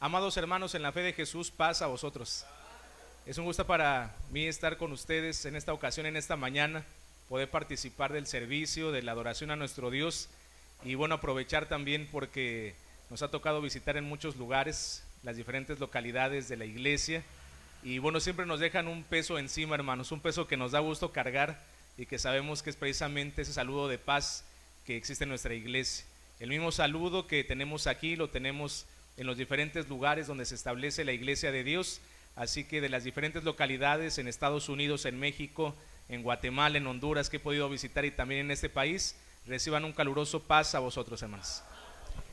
Amados hermanos, en la fe de Jesús, paz a vosotros. Es un gusto para mí estar con ustedes en esta ocasión, en esta mañana, poder participar del servicio, de la adoración a nuestro Dios y bueno, aprovechar también porque nos ha tocado visitar en muchos lugares las diferentes localidades de la iglesia y bueno, siempre nos dejan un peso encima, hermanos, un peso que nos da gusto cargar y que sabemos que es precisamente ese saludo de paz que existe en nuestra iglesia. El mismo saludo que tenemos aquí lo tenemos en los diferentes lugares donde se establece la iglesia de Dios, así que de las diferentes localidades en Estados Unidos, en México, en Guatemala, en Honduras que he podido visitar y también en este país, reciban un caluroso paz a vosotros, hermanos.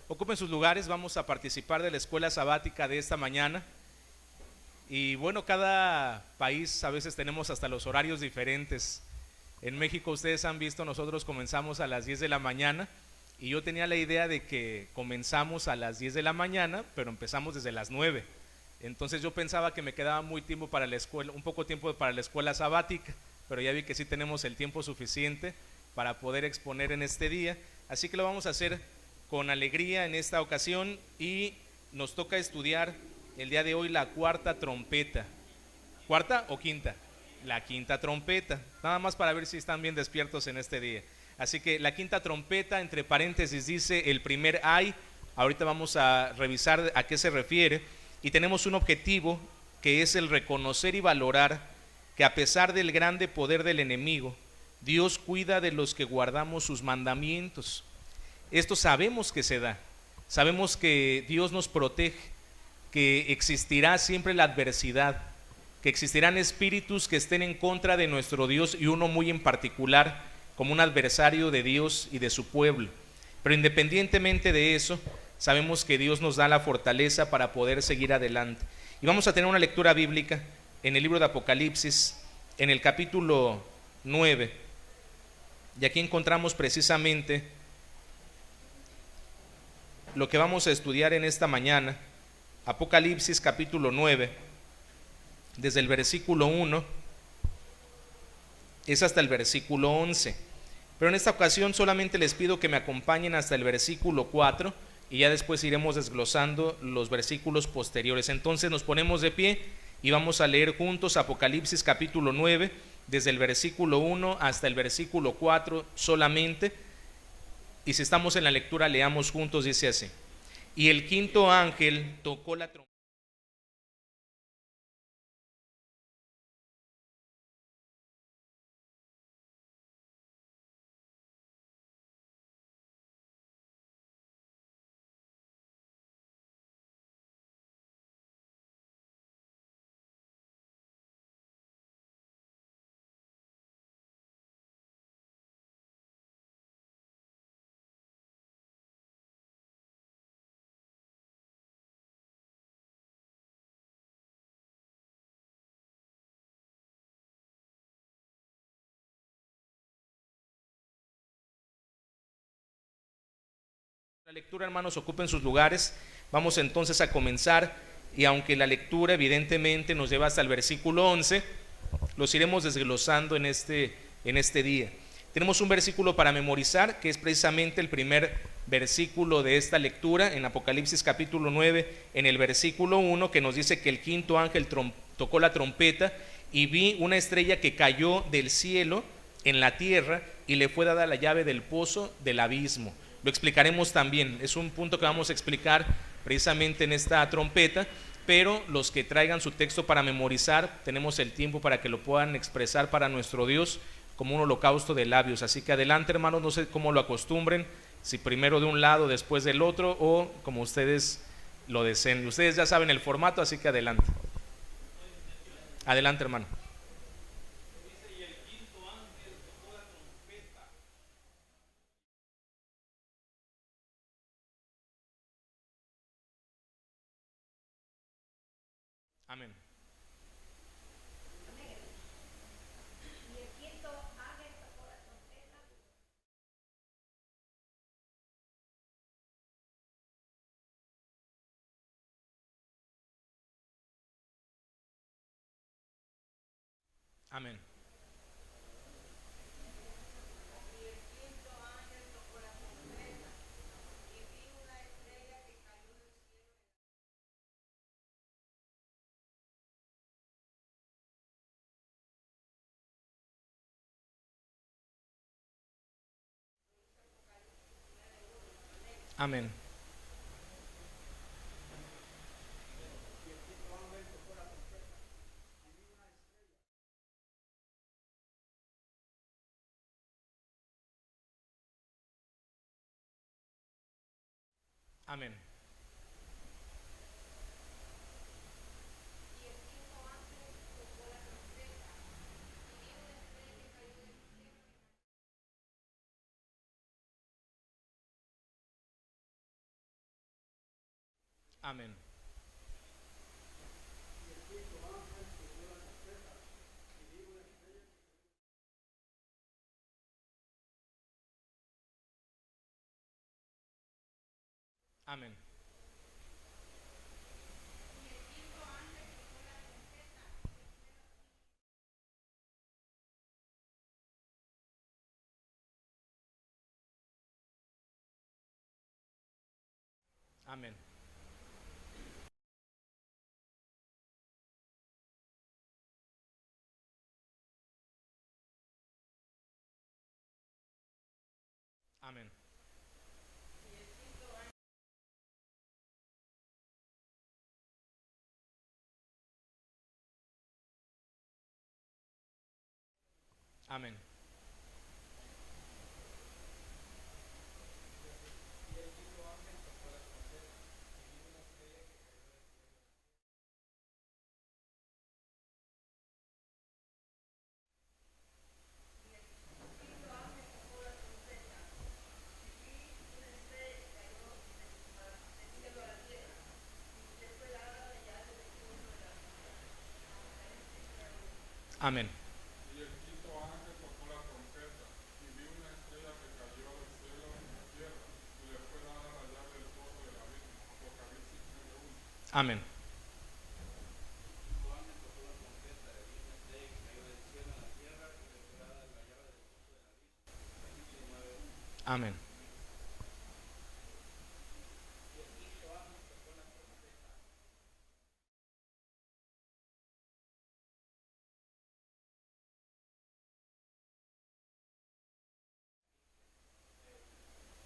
Ocupen sus lugares, vamos a participar de la escuela sabática de esta mañana y bueno, cada país a veces tenemos hasta los horarios diferentes. En México ustedes han visto, nosotros comenzamos a las 10 de la mañana y yo tenía la idea de que comenzamos a las 10 de la mañana, pero empezamos desde las 9. Entonces yo pensaba que me quedaba muy tiempo para la escuela, un poco tiempo para la escuela sabática, pero ya vi que sí tenemos el tiempo suficiente para poder exponer en este día. Así que lo vamos a hacer con alegría en esta ocasión y nos toca estudiar el día de hoy la cuarta trompeta. ¿Cuarta o quinta? La quinta trompeta, nada más para ver si están bien despiertos en este día. Así que la quinta trompeta, entre paréntesis dice el primer ay. Ahorita vamos a revisar a qué se refiere y tenemos un objetivo que es el reconocer y valorar que a pesar del grande poder del enemigo, Dios cuida de los que guardamos sus mandamientos. Esto sabemos que se da, sabemos que Dios nos protege, que existirá siempre la adversidad, que existirán espíritus que estén en contra de nuestro Dios y uno muy en particular como un adversario de Dios y de su pueblo. Pero independientemente de eso, sabemos que Dios nos da la fortaleza para poder seguir adelante. Y vamos a tener una lectura bíblica en el libro de Apocalipsis, en el capítulo 9. Y aquí encontramos precisamente lo que vamos a estudiar en esta mañana. Apocalipsis capítulo 9, desde el versículo 1, es hasta el versículo 11. Pero en esta ocasión solamente les pido que me acompañen hasta el versículo 4 y ya después iremos desglosando los versículos posteriores. Entonces nos ponemos de pie y vamos a leer juntos Apocalipsis capítulo 9, desde el versículo 1 hasta el versículo 4 solamente. Y si estamos en la lectura, leamos juntos, dice así: y el quinto ángel tocó la trompeta. La lectura, hermanos, ocupen sus lugares. Vamos entonces a comenzar y aunque la lectura evidentemente nos lleva hasta el versículo 11, los iremos desglosando en este día. Tenemos un versículo para memorizar que es precisamente el primer versículo de esta lectura en Apocalipsis capítulo 9, en el versículo 1, que nos dice que el quinto ángel tocó la trompeta y vi una estrella que cayó del cielo en la tierra y le fue dada la llave del pozo del abismo. Lo explicaremos también, es un punto que vamos a explicar precisamente en esta trompeta, pero los que traigan su texto para memorizar, tenemos el tiempo para que lo puedan expresar para nuestro Dios como un holocausto de labios. Así que adelante, hermanos, no sé cómo lo acostumbren, si primero de un lado, después del otro, o como ustedes lo deseen. Ustedes ya saben el formato, así que adelante. Adelante, hermano. Amén. Amén. Amén. Amén. Amén. Amén. Amén. Amén. Amén. Amén. Y el quinto ángel tocó la trompeta, y vi una estrella que cayó del cielo en la tierra, y le fue dada la llave del pozo del abismo. Apocalipsis 9:1. Amén. Amén.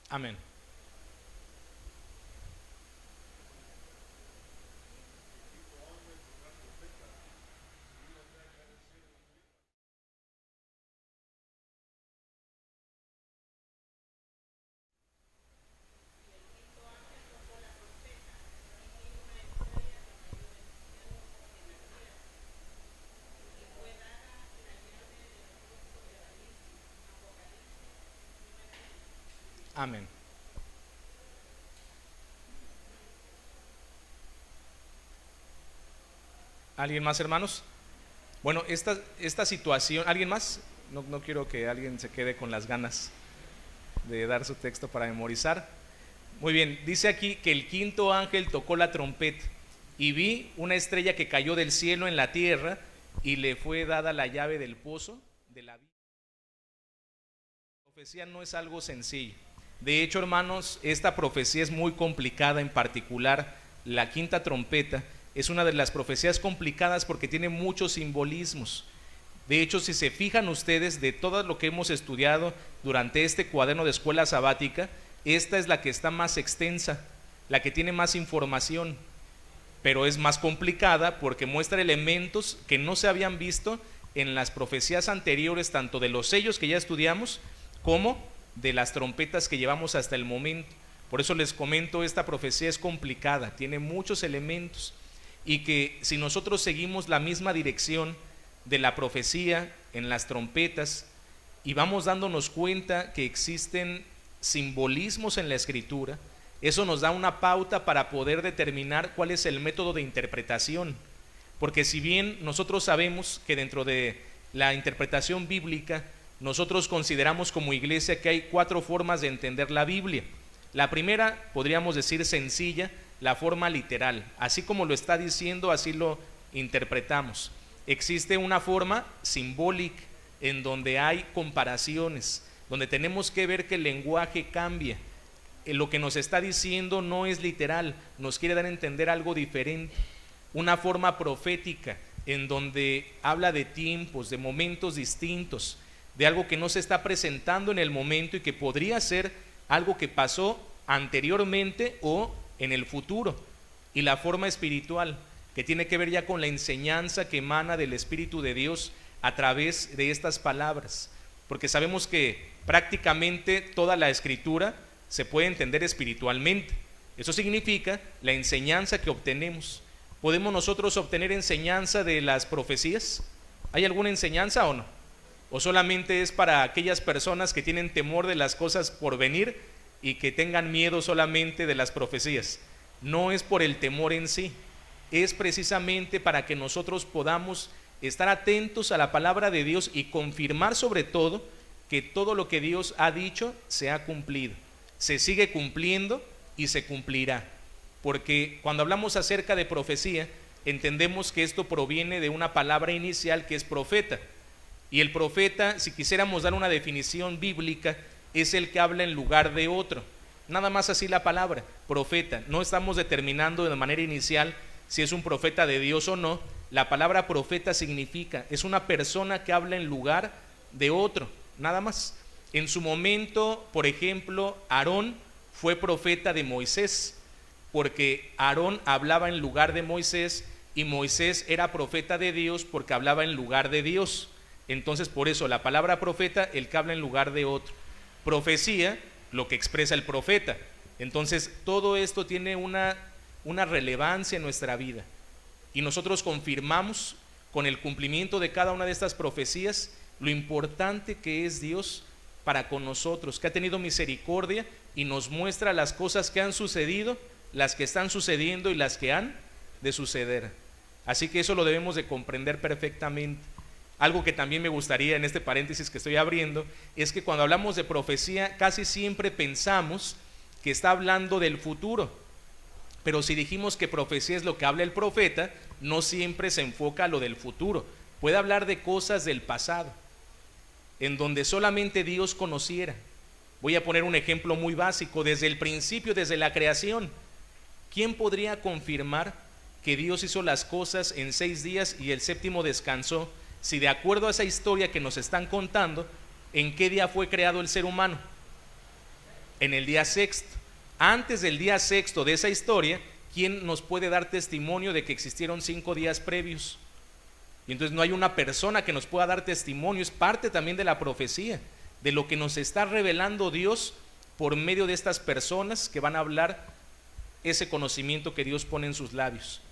Amén. Amén. ¿Alguien más, hermanos? Bueno, esta situación, ¿alguien más? No quiero que alguien se quede con las ganas de dar su texto para memorizar. Muy bien, dice aquí que el quinto ángel tocó la trompeta y vi una estrella que cayó del cielo en la tierra y le fue dada la llave del pozo de la vida. La profecía no es algo sencillo. De hecho, hermanos, esta profecía es muy complicada, en particular la quinta trompeta es una de las profecías complicadas porque tiene muchos simbolismos. De hecho, si se fijan ustedes, de todo lo que hemos estudiado durante este cuaderno de escuela sabática, esta es la que está más extensa, la que tiene más información, pero es más complicada porque muestra elementos que no se habían visto en las profecías anteriores, tanto de los sellos que ya estudiamos como de las trompetas que llevamos hasta el momento. Por eso les comento, esta profecía es complicada, tiene muchos elementos, y que si nosotros seguimos la misma dirección de la profecía en las trompetas y vamos dándonos cuenta que existen simbolismos en la escritura, eso nos da una pauta para poder determinar cuál es el método de interpretación. Porque si bien nosotros sabemos que dentro de la interpretación bíblica nosotros consideramos como iglesia que hay 4 formas de entender la Biblia. La primera, podríamos decir sencilla, la forma literal, así como lo está diciendo, así lo interpretamos. Existe una forma simbólica en donde hay comparaciones, donde tenemos que ver que el lenguaje cambia. Lo que nos está diciendo no es literal, nos quiere dar a entender algo diferente. Una forma profética en donde habla de tiempos, de momentos distintos, de algo que no se está presentando en el momento y que podría ser algo que pasó anteriormente o en el futuro, y la forma espiritual, que tiene que ver ya con la enseñanza que emana del Espíritu de Dios a través de estas palabras, porque sabemos que prácticamente toda la Escritura se puede entender espiritualmente. Eso significa la enseñanza que obtenemos. ¿Podemos nosotros obtener enseñanza de las profecías? ¿Hay alguna enseñanza o no? ¿O solamente es para aquellas personas que tienen temor de las cosas por venir y que tengan miedo solamente de las profecías? No es por el temor en sí, es precisamente para que nosotros podamos estar atentos a la palabra de Dios y confirmar sobre todo que todo lo que Dios ha dicho se ha cumplido, se sigue cumpliendo y se cumplirá. Porque cuando hablamos acerca de profecía, entendemos que esto proviene de una palabra inicial que es profeta. Y el profeta, si quisiéramos dar una definición bíblica, es el que habla en lugar de otro. Nada más así la palabra, profeta. No estamos determinando de manera inicial si es un profeta de Dios o no. La palabra profeta significa, es una persona que habla en lugar de otro, nada más. En su momento, por ejemplo, Aarón fue profeta de Moisés, porque Aarón hablaba en lugar de Moisés y Moisés era profeta de Dios porque hablaba en lugar de Dios. Entonces, por eso la palabra profeta, el que habla en lugar de otro. Profecía, lo que expresa el profeta. Entonces, todo esto tiene una relevancia en nuestra vida. Y nosotros confirmamos con el cumplimiento de cada una de estas profecías lo importante que es Dios para con nosotros, que ha tenido misericordia y nos muestra las cosas que han sucedido, las que están sucediendo y las que han de suceder. Así que eso lo debemos de comprender perfectamente. Algo que también me gustaría en este paréntesis que estoy abriendo es que cuando hablamos de profecía casi siempre pensamos que está hablando del futuro, pero si dijimos que profecía es lo que habla el profeta, no siempre se enfoca a lo del futuro. Puede hablar de cosas del pasado, en donde solamente Dios conociera. Voy a poner un ejemplo muy básico. Desde el principio, desde la creación, ¿quién podría confirmar que Dios hizo las cosas en 6 días y el séptimo descansó? Si de acuerdo a esa historia que nos están contando, ¿en qué día fue creado el ser humano? En el día sexto. Antes del día sexto de esa historia, ¿quién nos puede dar testimonio de que existieron 5 días previos? Y entonces no hay una persona que nos pueda dar testimonio. Es parte también de la profecía, de lo que nos está revelando Dios por medio de estas personas que van a hablar ese conocimiento que Dios pone en sus labios.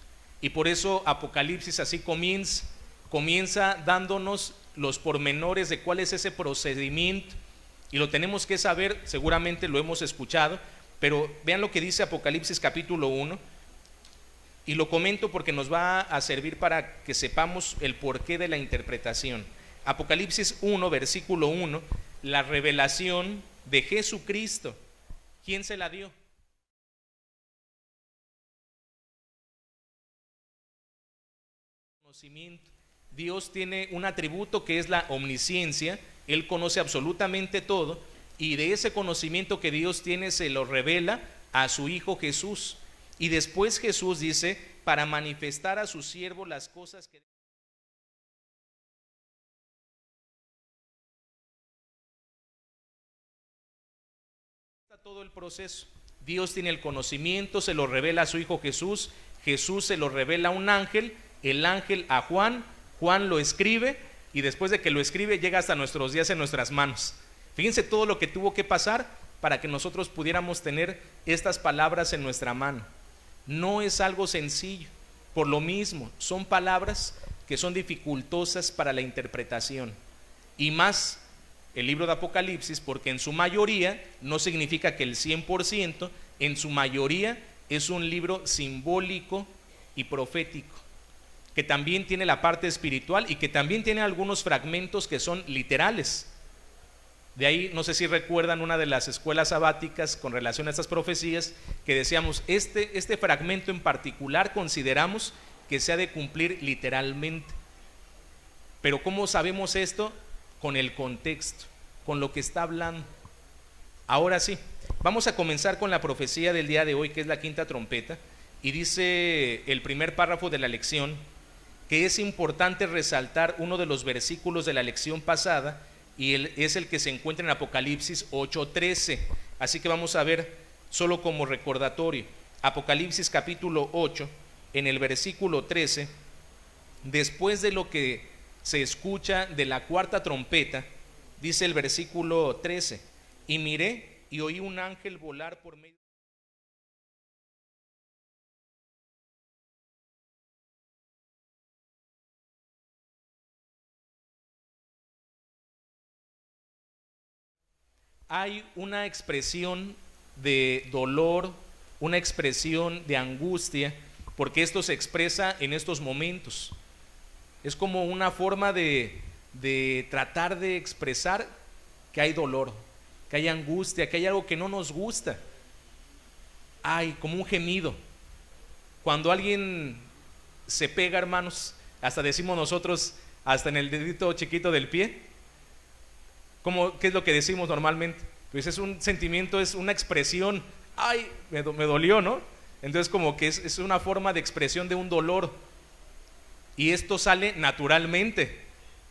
Y por eso Apocalipsis así comienza dándonos los pormenores de cuál es ese procedimiento, y lo tenemos que saber. Seguramente lo hemos escuchado, pero vean lo que dice Apocalipsis capítulo 1, y lo comento porque nos va a servir para que sepamos el porqué de la interpretación. Apocalipsis 1, versículo 1, la revelación de Jesucristo. ¿Quién se la dio? Conocimiento. Dios tiene un atributo que es la omnisciencia. Él conoce absolutamente todo, y de ese conocimiento que Dios tiene se lo revela a su Hijo Jesús. Y después Jesús dice, para manifestar a su siervo las cosas que... Todo el proceso. Dios tiene el conocimiento, se lo revela a su Hijo Jesús, Jesús se lo revela a un ángel, el ángel a Juan, Juan lo escribe, y después de que lo escribe llega hasta nuestros días en nuestras manos. Fíjense todo lo que tuvo que pasar para que nosotros pudiéramos tener estas palabras en nuestra mano. No es algo sencillo. Por lo mismo, son palabras que son dificultosas para la interpretación, y más el libro de Apocalipsis, porque en su mayoría, no significa que el 100%, en su mayoría es un libro simbólico y profético, que también tiene la parte espiritual y que también tiene algunos fragmentos que son literales. De ahí, no sé si recuerdan una de las escuelas sabáticas con relación a estas profecías, que decíamos, este fragmento en particular consideramos que se ha de cumplir literalmente. Pero ¿cómo sabemos esto? Con el contexto, con lo que está hablando. Ahora sí, vamos a comenzar con la profecía del día de hoy, que es la quinta trompeta, y dice el primer párrafo de la lección que es importante resaltar uno de los versículos de la lección pasada, y es el que se encuentra en Apocalipsis 8:13. Así que vamos a ver solo como recordatorio. Apocalipsis capítulo 8, en el versículo 13, después de lo que se escucha de la cuarta trompeta, dice el versículo 13, y miré y oí un ángel volar por medio. Hay una expresión de dolor, una expresión de angustia, porque esto se expresa en estos momentos. Es como una forma de tratar de expresar que hay dolor, que hay angustia, que hay algo que no nos gusta. Hay como un gemido. Cuando alguien se pega, hermanos, hasta decimos nosotros, hasta en el dedito chiquito del pie, ¿qué es lo que decimos normalmente? Pues es un sentimiento, es una expresión. Ay, me dolió, ¿no? Entonces como que es una forma de expresión de un dolor. Y esto sale naturalmente,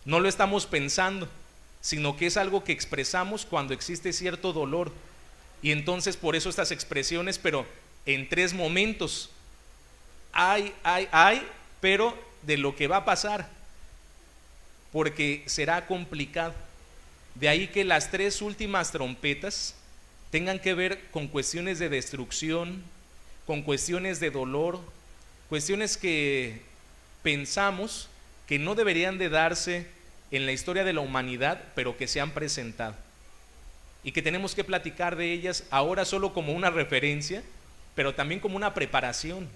no lo estamos pensando, sino que es algo que expresamos cuando existe cierto dolor. Y entonces por eso estas expresiones, pero en tres momentos. Ay, pero de lo que va a pasar, porque será complicado. De ahí que las tres últimas trompetas tengan que ver con cuestiones de destrucción, con cuestiones de dolor, cuestiones que pensamos que no deberían de darse en la historia de la humanidad, pero que se han presentado y que tenemos que platicar de ellas ahora solo como una referencia, pero también como una preparación,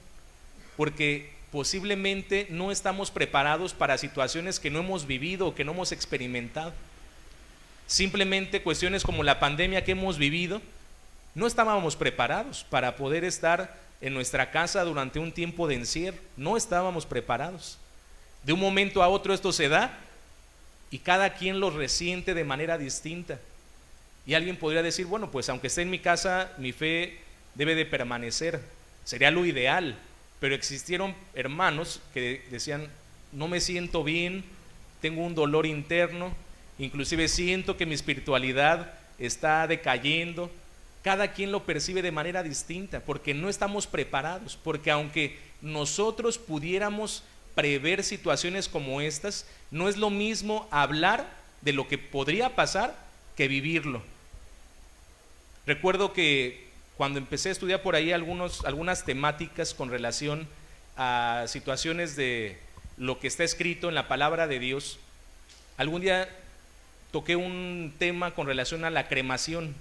porque posiblemente no estamos preparados para situaciones que no hemos vivido o que no hemos experimentado. Simplemente cuestiones como la pandemia que hemos vivido, no estábamos preparados para poder estar en nuestra casa durante un tiempo de encierro, no estábamos preparados. De un momento a otro esto se da y cada quien lo resiente de manera distinta. Y alguien podría decir, bueno, pues aunque esté en mi casa, mi fe debe de permanecer, sería lo ideal, pero existieron hermanos que decían, no me siento bien, tengo un dolor interno, inclusive siento que mi espiritualidad está decayendo. Cada quien lo percibe de manera distinta, porque no estamos preparados, porque aunque nosotros pudiéramos prever situaciones como estas, no es lo mismo hablar de lo que podría pasar que vivirlo. Recuerdo que cuando empecé a estudiar por ahí algunas temáticas con relación a situaciones de lo que está escrito en la palabra de Dios, algún día toqué un tema con relación a la cremación.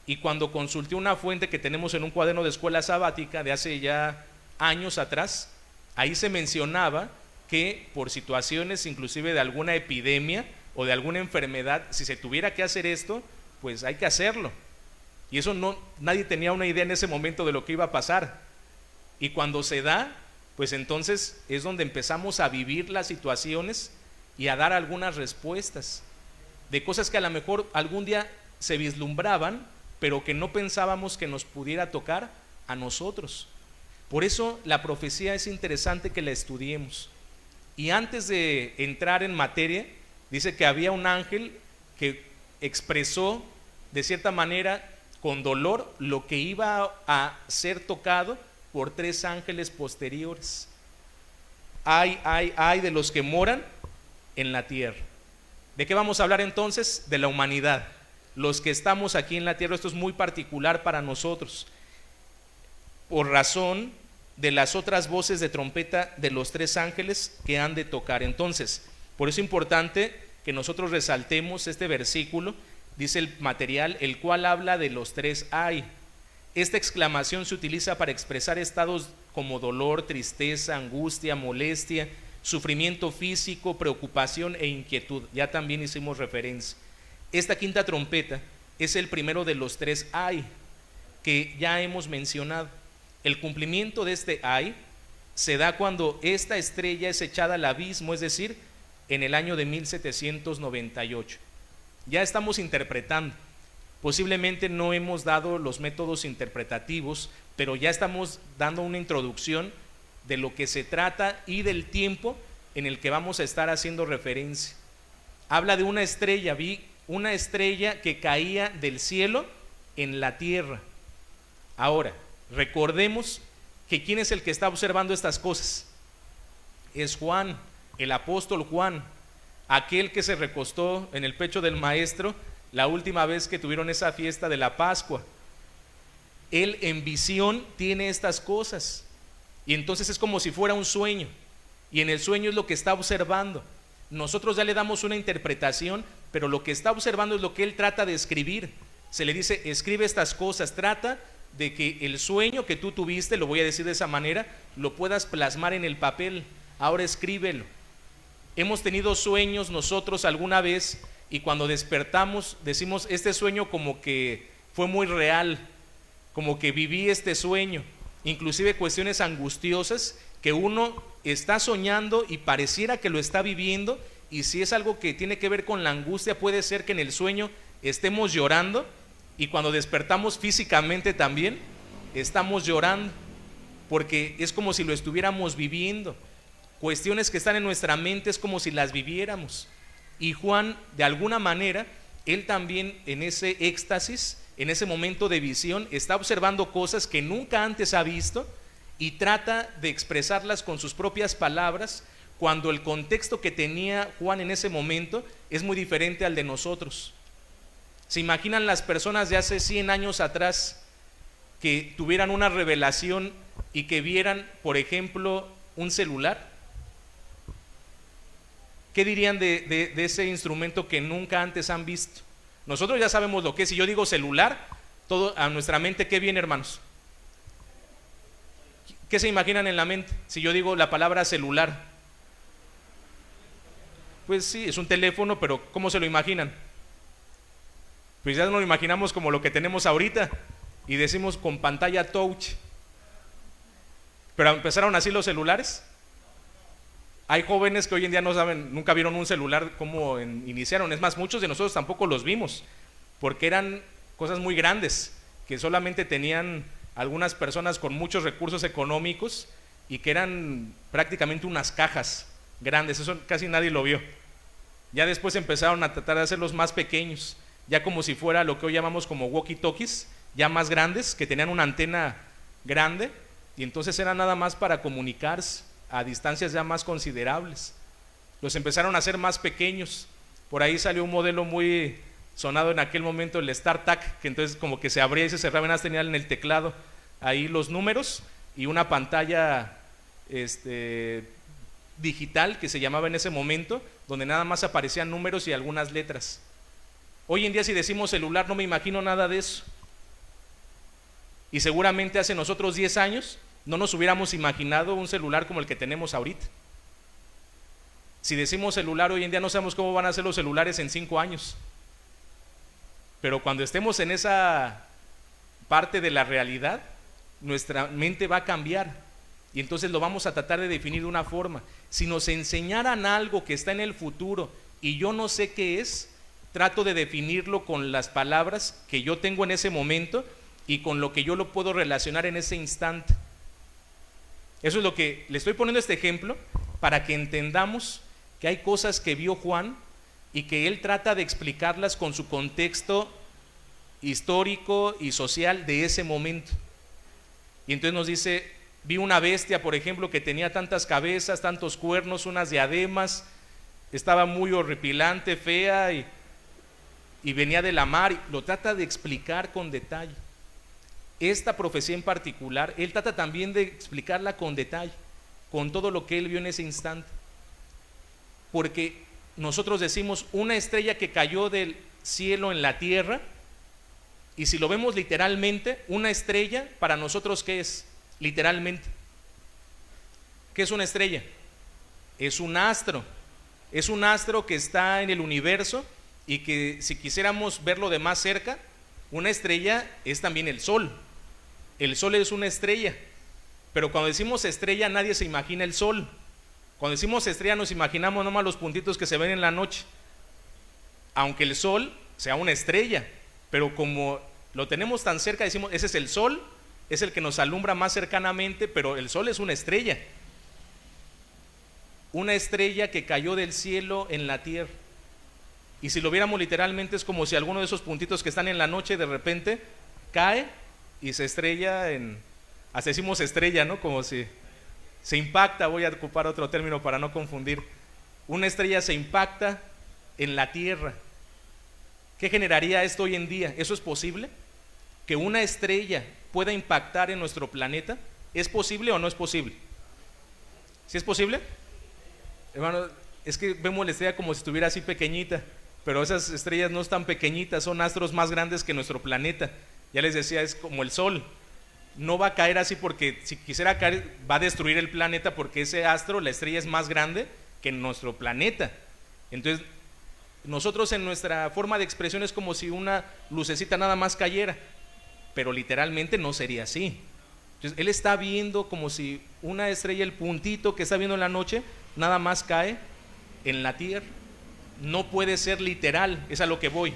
Y cuando consulté una fuente que tenemos en un cuaderno de escuela sabática de hace ya años atrás, ahí se mencionaba que por situaciones inclusive de alguna epidemia o de alguna enfermedad, si se tuviera que hacer esto, pues hay que hacerlo. Y eso nadie tenía una idea en ese momento de lo que iba a pasar. Y cuando se da, pues entonces es donde empezamos a vivir las situaciones y a dar algunas respuestas de cosas que a lo mejor algún día se vislumbraban, pero que no pensábamos que nos pudiera tocar a nosotros. Por eso la profecía es interesante que la estudiemos. Y antes de entrar en materia, dice que había un ángel que expresó de cierta manera con dolor lo que iba a ser tocado por tres ángeles posteriores. Ay de los que moran en la tierra. ¿De qué vamos a hablar entonces? De la humanidad. Los que estamos aquí en la tierra, esto es muy particular para nosotros, por razón de las otras voces de trompeta de los tres ángeles que han de tocar. Entonces, por eso es importante que nosotros resaltemos este versículo, dice el material, el cual habla de los tres ay. Esta exclamación se utiliza para expresar estados como dolor, tristeza, angustia, molestia, sufrimiento físico, preocupación e inquietud. Ya también hicimos referencia. Esta quinta trompeta es el primero de los tres ay que ya hemos mencionado. El cumplimiento de este ay se da cuando esta estrella es echada al abismo, es decir, en el año de 1798. Ya estamos interpretando. Posiblemente no hemos dado los métodos interpretativos, pero ya estamos dando una introducción de lo que se trata y del tiempo en el que vamos a estar haciendo referencia. Habla de una estrella, vi una estrella que caía del cielo en la tierra. Ahora, recordemos que ¿quién es el que está observando estas cosas? Es Juan, el apóstol Juan, aquel que se recostó en el pecho del maestro la última vez que tuvieron esa fiesta de la Pascua. Él en visión tiene estas cosas, y entonces es como si fuera un sueño, y en el sueño es lo que está observando. Nosotros ya le damos una interpretación, pero lo que está observando es lo que él trata de escribir. Se le dice, escribe estas cosas, trata de que el sueño que tú tuviste, lo voy a decir de esa manera, lo puedas plasmar en el papel. Ahora escríbelo. Hemos tenido sueños nosotros alguna vez, y cuando despertamos decimos, este sueño como que fue muy real, como que viví este sueño, inclusive cuestiones angustiosas que uno está soñando y pareciera que lo está viviendo, y si es algo que tiene que ver con la angustia, puede ser que en el sueño estemos llorando, y cuando despertamos físicamente también estamos llorando, porque es como si lo estuviéramos viviendo. Cuestiones que están en nuestra mente es como si las viviéramos. Y Juan, de alguna manera, él también en ese éxtasis, en ese momento de visión, está observando cosas que nunca antes ha visto y trata de expresarlas con sus propias palabras, cuando el contexto que tenía Juan en ese momento es muy diferente al de nosotros. ¿Se imaginan las personas de hace 100 años atrás que tuvieran una revelación y que vieran, por ejemplo, un celular? ¿Qué dirían de ese instrumento que nunca antes han visto? Nosotros ya sabemos lo que es. Si yo digo celular, todo a nuestra mente, ¿qué viene, hermanos? ¿Qué se imaginan en la mente si yo digo la palabra celular? Pues sí, es un teléfono, pero ¿cómo se lo imaginan? Pues ya nos lo imaginamos como lo que tenemos ahorita, y decimos con pantalla touch. Pero empezaron así los celulares. Hay jóvenes que hoy en día no saben, nunca vieron un celular cómo iniciaron. Es más, muchos de nosotros tampoco los vimos, porque eran cosas muy grandes que solamente tenían algunas personas con muchos recursos económicos, y que eran prácticamente unas cajas grandes. Eso casi nadie lo vio. Ya después empezaron a tratar de hacerlos más pequeños, ya como si fuera lo que hoy llamamos como walkie-talkies, ya más grandes, que tenían una antena grande, y entonces era nada más para comunicarse a distancias ya más considerables. Los empezaron a hacer más pequeños. Por ahí salió un modelo muy sonado en aquel momento, el StarTAC, que entonces como que se abría y se cerraba, y tenía en el teclado ahí los números y una pantalla digital que se llamaba en ese momento, donde nada más aparecían números y algunas letras. Hoy en día, si decimos celular, no me imagino nada de eso, y seguramente hace nosotros 10 años no nos hubiéramos imaginado un celular como el que tenemos ahorita. Si decimos celular hoy en día, no sabemos cómo van a ser los celulares en 5 años, pero cuando estemos en esa parte de la realidad, nuestra mente va a cambiar, y entonces lo vamos a tratar de definir de una forma. Si nos enseñaran algo que está en el futuro y yo no sé qué es, trato de definirlo con las palabras que yo tengo en ese momento y con lo que yo lo puedo relacionar en ese instante. Eso es lo que le estoy poniendo este ejemplo, para que entendamos que hay cosas que vio Juan y que él trata de explicarlas con su contexto histórico y social de ese momento. Y entonces nos dice, vi una bestia, por ejemplo, que tenía tantas cabezas, tantos cuernos, unas diademas, estaba muy horripilante, fea, y venía de la mar, y lo trata de explicar con detalle. Esta profecía en particular, él trata también de explicarla con detalle, con todo lo que él vio en ese instante. Porque nosotros decimos una estrella que cayó del cielo en la tierra, y si lo vemos literalmente, una estrella para nosotros, ¿qué es? Literalmente, ¿qué es una estrella? Es un astro que está en el universo, y que si quisiéramos verlo de más cerca, una estrella es también el sol. El sol es una estrella, pero cuando decimos estrella nadie se imagina el sol. Cuando decimos estrella nos imaginamos nomás los puntitos que se ven en la noche, aunque el sol sea una estrella, pero como lo tenemos tan cerca, decimos ese es el sol, es el que nos alumbra más cercanamente, pero el sol es una estrella que cayó del cielo en la tierra. Y si lo viéramos literalmente, es como si alguno de esos puntitos que están en la noche de repente cae y se estrella hasta decimos estrella, ¿no? Como si se impacta, voy a ocupar otro término para no confundir. Una estrella se impacta en la Tierra. ¿Qué generaría esto hoy en día? ¿Eso es posible? ¿Que una estrella pueda impactar en nuestro planeta? ¿Es posible o no es posible? ¿Sí es posible? Hermano, es que vemos la estrella como si estuviera así pequeñita, pero esas estrellas no están pequeñitas, son astros más grandes que nuestro planeta. Ya les decía, es como el Sol. No va a caer así porque si quisiera caer va a destruir el planeta, porque ese astro, la estrella, es más grande que nuestro planeta. Entonces nosotros en nuestra forma de expresión es como si una lucecita nada más cayera, pero literalmente no sería así. Entonces él está viendo como si una estrella, el puntito que está viendo en la noche, nada más cae en la Tierra. No puede ser literal, es a lo que voy,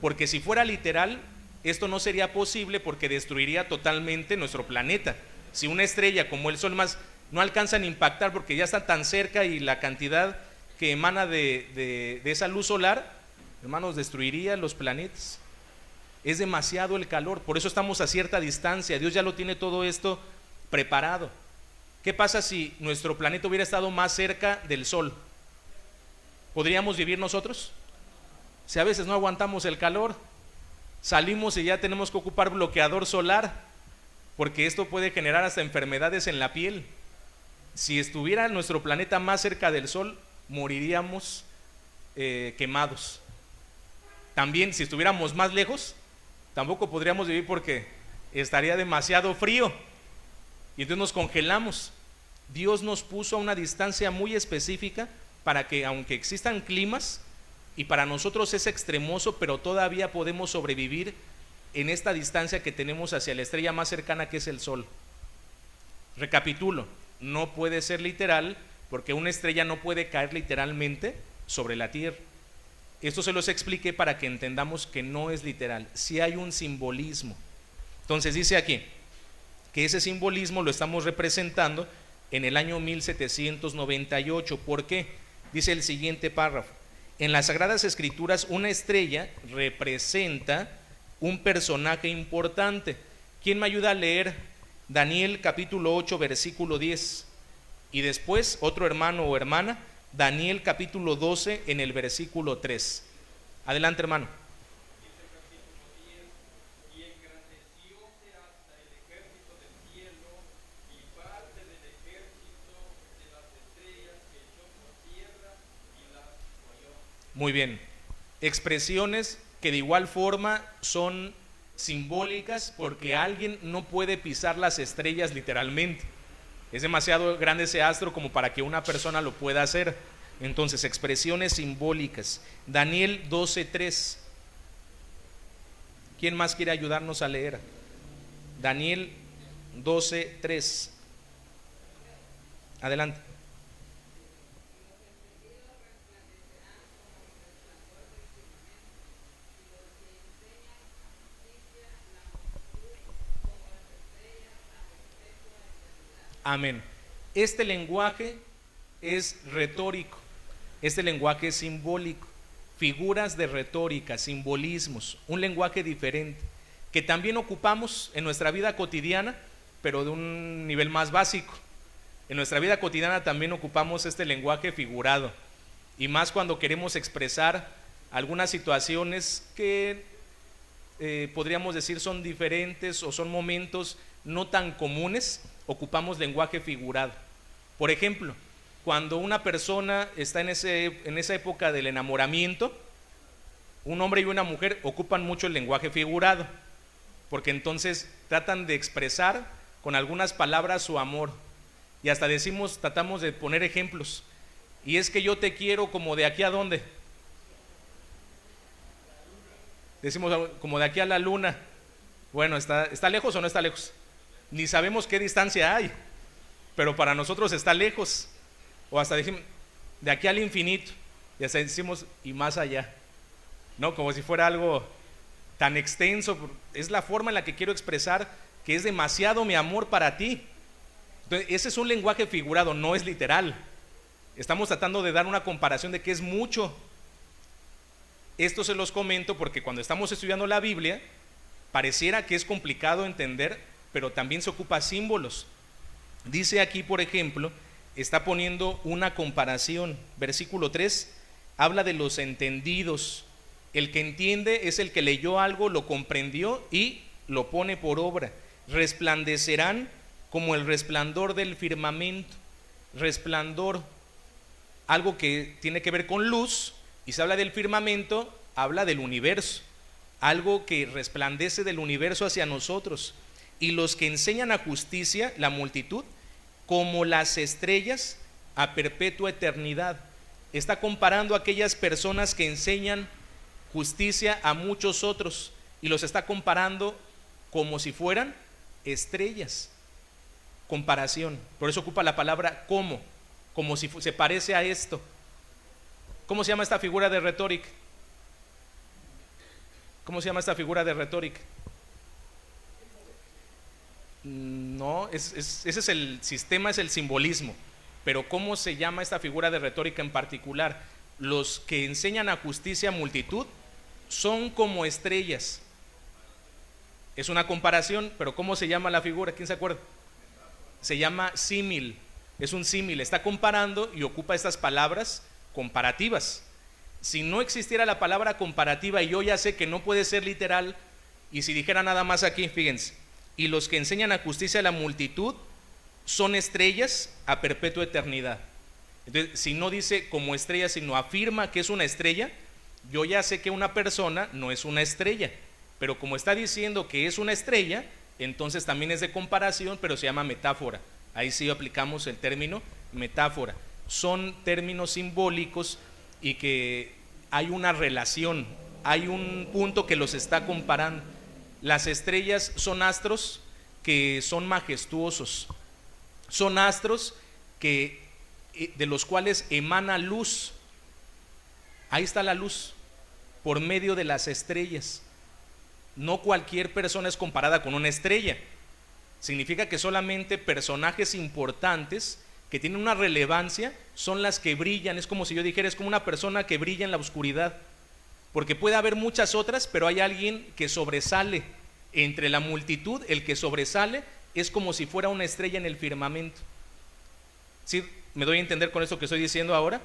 porque si fuera literal esto no sería posible, porque destruiría totalmente nuestro planeta. Si una estrella como el Sol más no alcanzan a impactar porque ya está tan cerca, y la cantidad que emana de esa luz solar, hermanos, destruiría los planetas. Es demasiado el calor, por eso estamos a cierta distancia. Dios ya lo tiene todo esto preparado. ¿Qué pasa si nuestro planeta hubiera estado más cerca del Sol? ¿Podríamos vivir nosotros? Si a veces no aguantamos el calor, salimos y ya tenemos que ocupar bloqueador solar, porque esto puede generar hasta enfermedades en la piel. Si estuviera nuestro planeta más cerca del Sol, moriríamos quemados. También si estuviéramos más lejos, tampoco podríamos vivir, porque estaría demasiado frío y entonces nos congelamos. Dios nos puso a una distancia muy específica para que, aunque existan climas, y para nosotros es extremoso, pero todavía podemos sobrevivir en esta distancia que tenemos hacia la estrella más cercana, que es el Sol. Recapitulo, no puede ser literal, porque una estrella no puede caer literalmente sobre la Tierra. Esto se los expliqué para que entendamos que no es literal, sí hay un simbolismo. Entonces dice aquí que ese simbolismo lo estamos representando en el año 1798. ¿Por qué? Dice el siguiente párrafo: en las Sagradas Escrituras una estrella representa un personaje importante. ¿Quién me ayuda a leer Daniel capítulo 8 versículo 10? Y después otro hermano o hermana, Daniel capítulo 12 en el versículo 3. Adelante, hermano. Muy bien, expresiones que de igual forma son simbólicas, porque alguien no puede pisar las estrellas literalmente. Es demasiado grande ese astro como para que una persona lo pueda hacer. Entonces, expresiones simbólicas. Daniel 12:3. ¿Quién más quiere ayudarnos a leer? Daniel 12:3. Adelante. Amén. Este lenguaje es retórico, este lenguaje es simbólico, figuras de retórica, simbolismos, un lenguaje diferente que también ocupamos en nuestra vida cotidiana, pero de un nivel más básico. En nuestra vida cotidiana también ocupamos este lenguaje figurado, y más cuando queremos expresar algunas situaciones que podríamos decir son diferentes, o son momentos no tan comunes. Ocupamos lenguaje figurado. Por ejemplo, cuando una persona está en esa época del enamoramiento, un hombre y una mujer ocupan mucho el lenguaje figurado, porque entonces tratan de expresar con algunas palabras su amor, y hasta tratamos de poner ejemplos. Y es que yo te quiero como de aquí a dónde. Decimos como de aquí a la luna. Bueno, ¿está lejos o no está lejos? Ni sabemos qué distancia hay, pero para nosotros está lejos. O hasta decimos de aquí al infinito, y hasta decimos y más allá, ¿no? Como si fuera algo tan extenso. Es la forma en la que quiero expresar que es demasiado mi amor para ti. Entonces, ese es un lenguaje figurado, no es literal. Estamos tratando de dar una comparación de que es mucho. Esto se los comento porque cuando estamos estudiando la Biblia, pareciera que es complicado entender, pero también se ocupa símbolos. Dice aquí, por ejemplo, está poniendo una comparación. Versículo 3 habla de los entendidos. El que entiende es el que leyó algo, lo comprendió y lo pone por obra. Resplandecerán como el resplandor del firmamento. Resplandor, algo que tiene que ver con luz, y se habla del firmamento, habla del universo, algo que resplandece del universo hacia nosotros. Y los que enseñan a justicia, la multitud, como las estrellas a perpetua eternidad. Está comparando a aquellas personas que enseñan justicia a muchos otros, y los está comparando como si fueran estrellas. Comparación, por eso ocupa la palabra como si se parece a esto. ¿Cómo se llama esta figura de retórica? ¿Cómo se llama esta figura de retórica? No, ese es el sistema, es el simbolismo. Pero ¿cómo se llama esta figura de retórica en particular? Los que enseñan a justicia a multitud son como estrellas. Es una comparación, pero ¿cómo se llama la figura? ¿Quién se acuerda? Se llama símil. Es un símil, está comparando y ocupa estas palabras comparativas. Si no existiera la palabra comparativa, y yo ya sé que no puede ser literal, y si dijera nada más aquí, fíjense, y los que enseñan a justicia a la multitud son estrellas a perpetua eternidad. Entonces, si no dice como estrella, sino afirma que es una estrella, yo ya sé que una persona no es una estrella, pero como está diciendo que es una estrella, entonces también es de comparación, pero se llama metáfora. Ahí sí aplicamos el término metáfora. Son términos simbólicos y que hay una relación, hay un punto que los está comparando. Las estrellas son astros que son majestuosos, son astros que, de los cuales emana luz. Ahí está la luz, por medio de las estrellas. No cualquier persona es comparada con una estrella. Significa que solamente personajes importantes que tienen una relevancia son las que brillan. Es como si yo dijera, es como una persona que brilla en la oscuridad, porque puede haber muchas otras, pero hay alguien que sobresale entre la multitud. El que sobresale es como si fuera una estrella en el firmamento. ¿Sí? ¿Me doy a entender con esto que estoy diciendo ahora?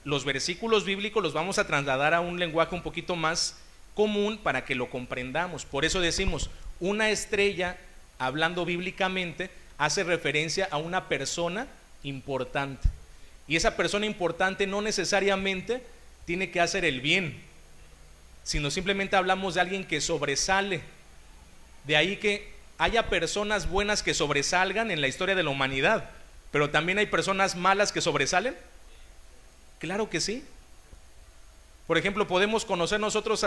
Los versículos bíblicos los vamos a trasladar a un lenguaje un poquito más común para que lo comprendamos. Por eso decimos, una estrella, hablando bíblicamente, hace referencia a una persona importante. Y esa persona importante no necesariamente tiene que hacer el bien, sino simplemente hablamos de alguien que sobresale. De ahí que haya personas buenas que sobresalgan en la historia de la humanidad, pero también hay personas malas que sobresalen. Claro que sí. Por ejemplo, podemos conocer nosotros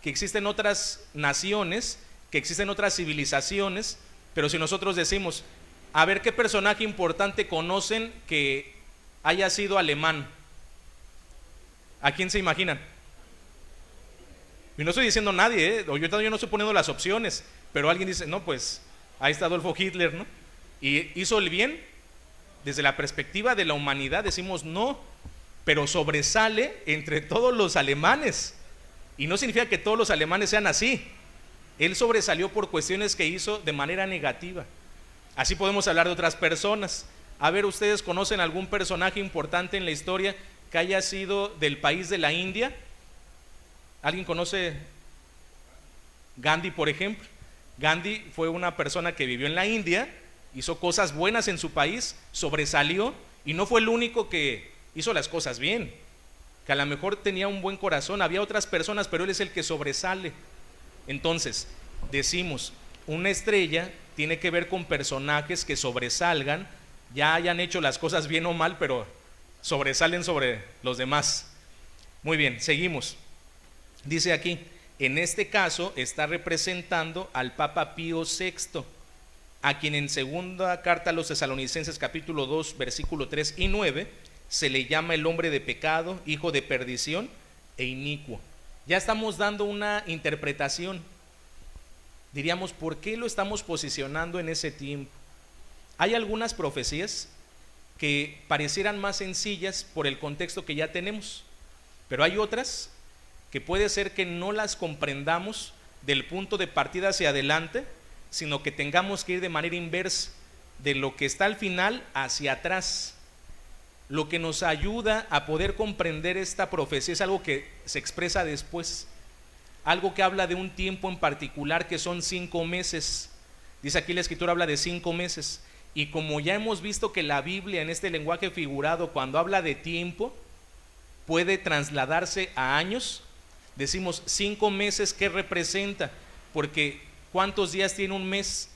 que existen otras naciones, que existen otras civilizaciones, pero si nosotros decimos, a ver qué personaje importante conocen que haya sido alemán, ¿a quién se imaginan? Y no estoy diciendo nadie, o yo no estoy poniendo las opciones, pero alguien dice, no, pues ahí está Adolfo Hitler, ¿no? Y hizo el bien. Desde la perspectiva de la humanidad decimos no, pero sobresale entre todos los alemanes. Y no significa que todos los alemanes sean así. Él sobresalió por cuestiones que hizo de manera negativa. Así podemos hablar de otras personas. A ver, ¿ustedes conocen algún personaje importante en la historia que haya sido del país de la India? ¿Alguien conoce Gandhi, por ejemplo? Gandhi fue una persona que vivió en la India, hizo cosas buenas en su país, sobresalió, y no fue el único que hizo las cosas bien, que a lo mejor tenía un buen corazón, había otras personas, pero él es el que sobresale. Entonces, decimos, una estrella tiene que ver con personajes que sobresalgan, ya hayan hecho las cosas bien o mal, pero sobresalen sobre los demás. Muy bien, seguimos. Dice aquí, en este caso está representando al Papa Pío VI, a quien en segunda carta a los Tesalonicenses capítulo 2 versículo 3 y 9 se le llama el hombre de pecado, hijo de perdición e inicuo. Ya estamos dando una interpretación. Diríamos, ¿por qué lo estamos posicionando en ese tiempo? Hay algunas profecías que parecieran más sencillas por el contexto que ya tenemos, pero hay otras que puede ser que no las comprendamos del punto de partida hacia adelante, sino que tengamos que ir de manera inversa, de lo que está al final hacia atrás. Lo que nos ayuda a poder comprender esta profecía es algo que se expresa después, algo que habla de un tiempo en particular que son 5 meses. Dice aquí la escritura, habla de 5 meses. Y como ya hemos visto que la Biblia en este lenguaje figurado, cuando habla de tiempo, puede trasladarse a años, decimos 5 meses, ¿qué representa? Porque ¿cuántos días tiene un mes?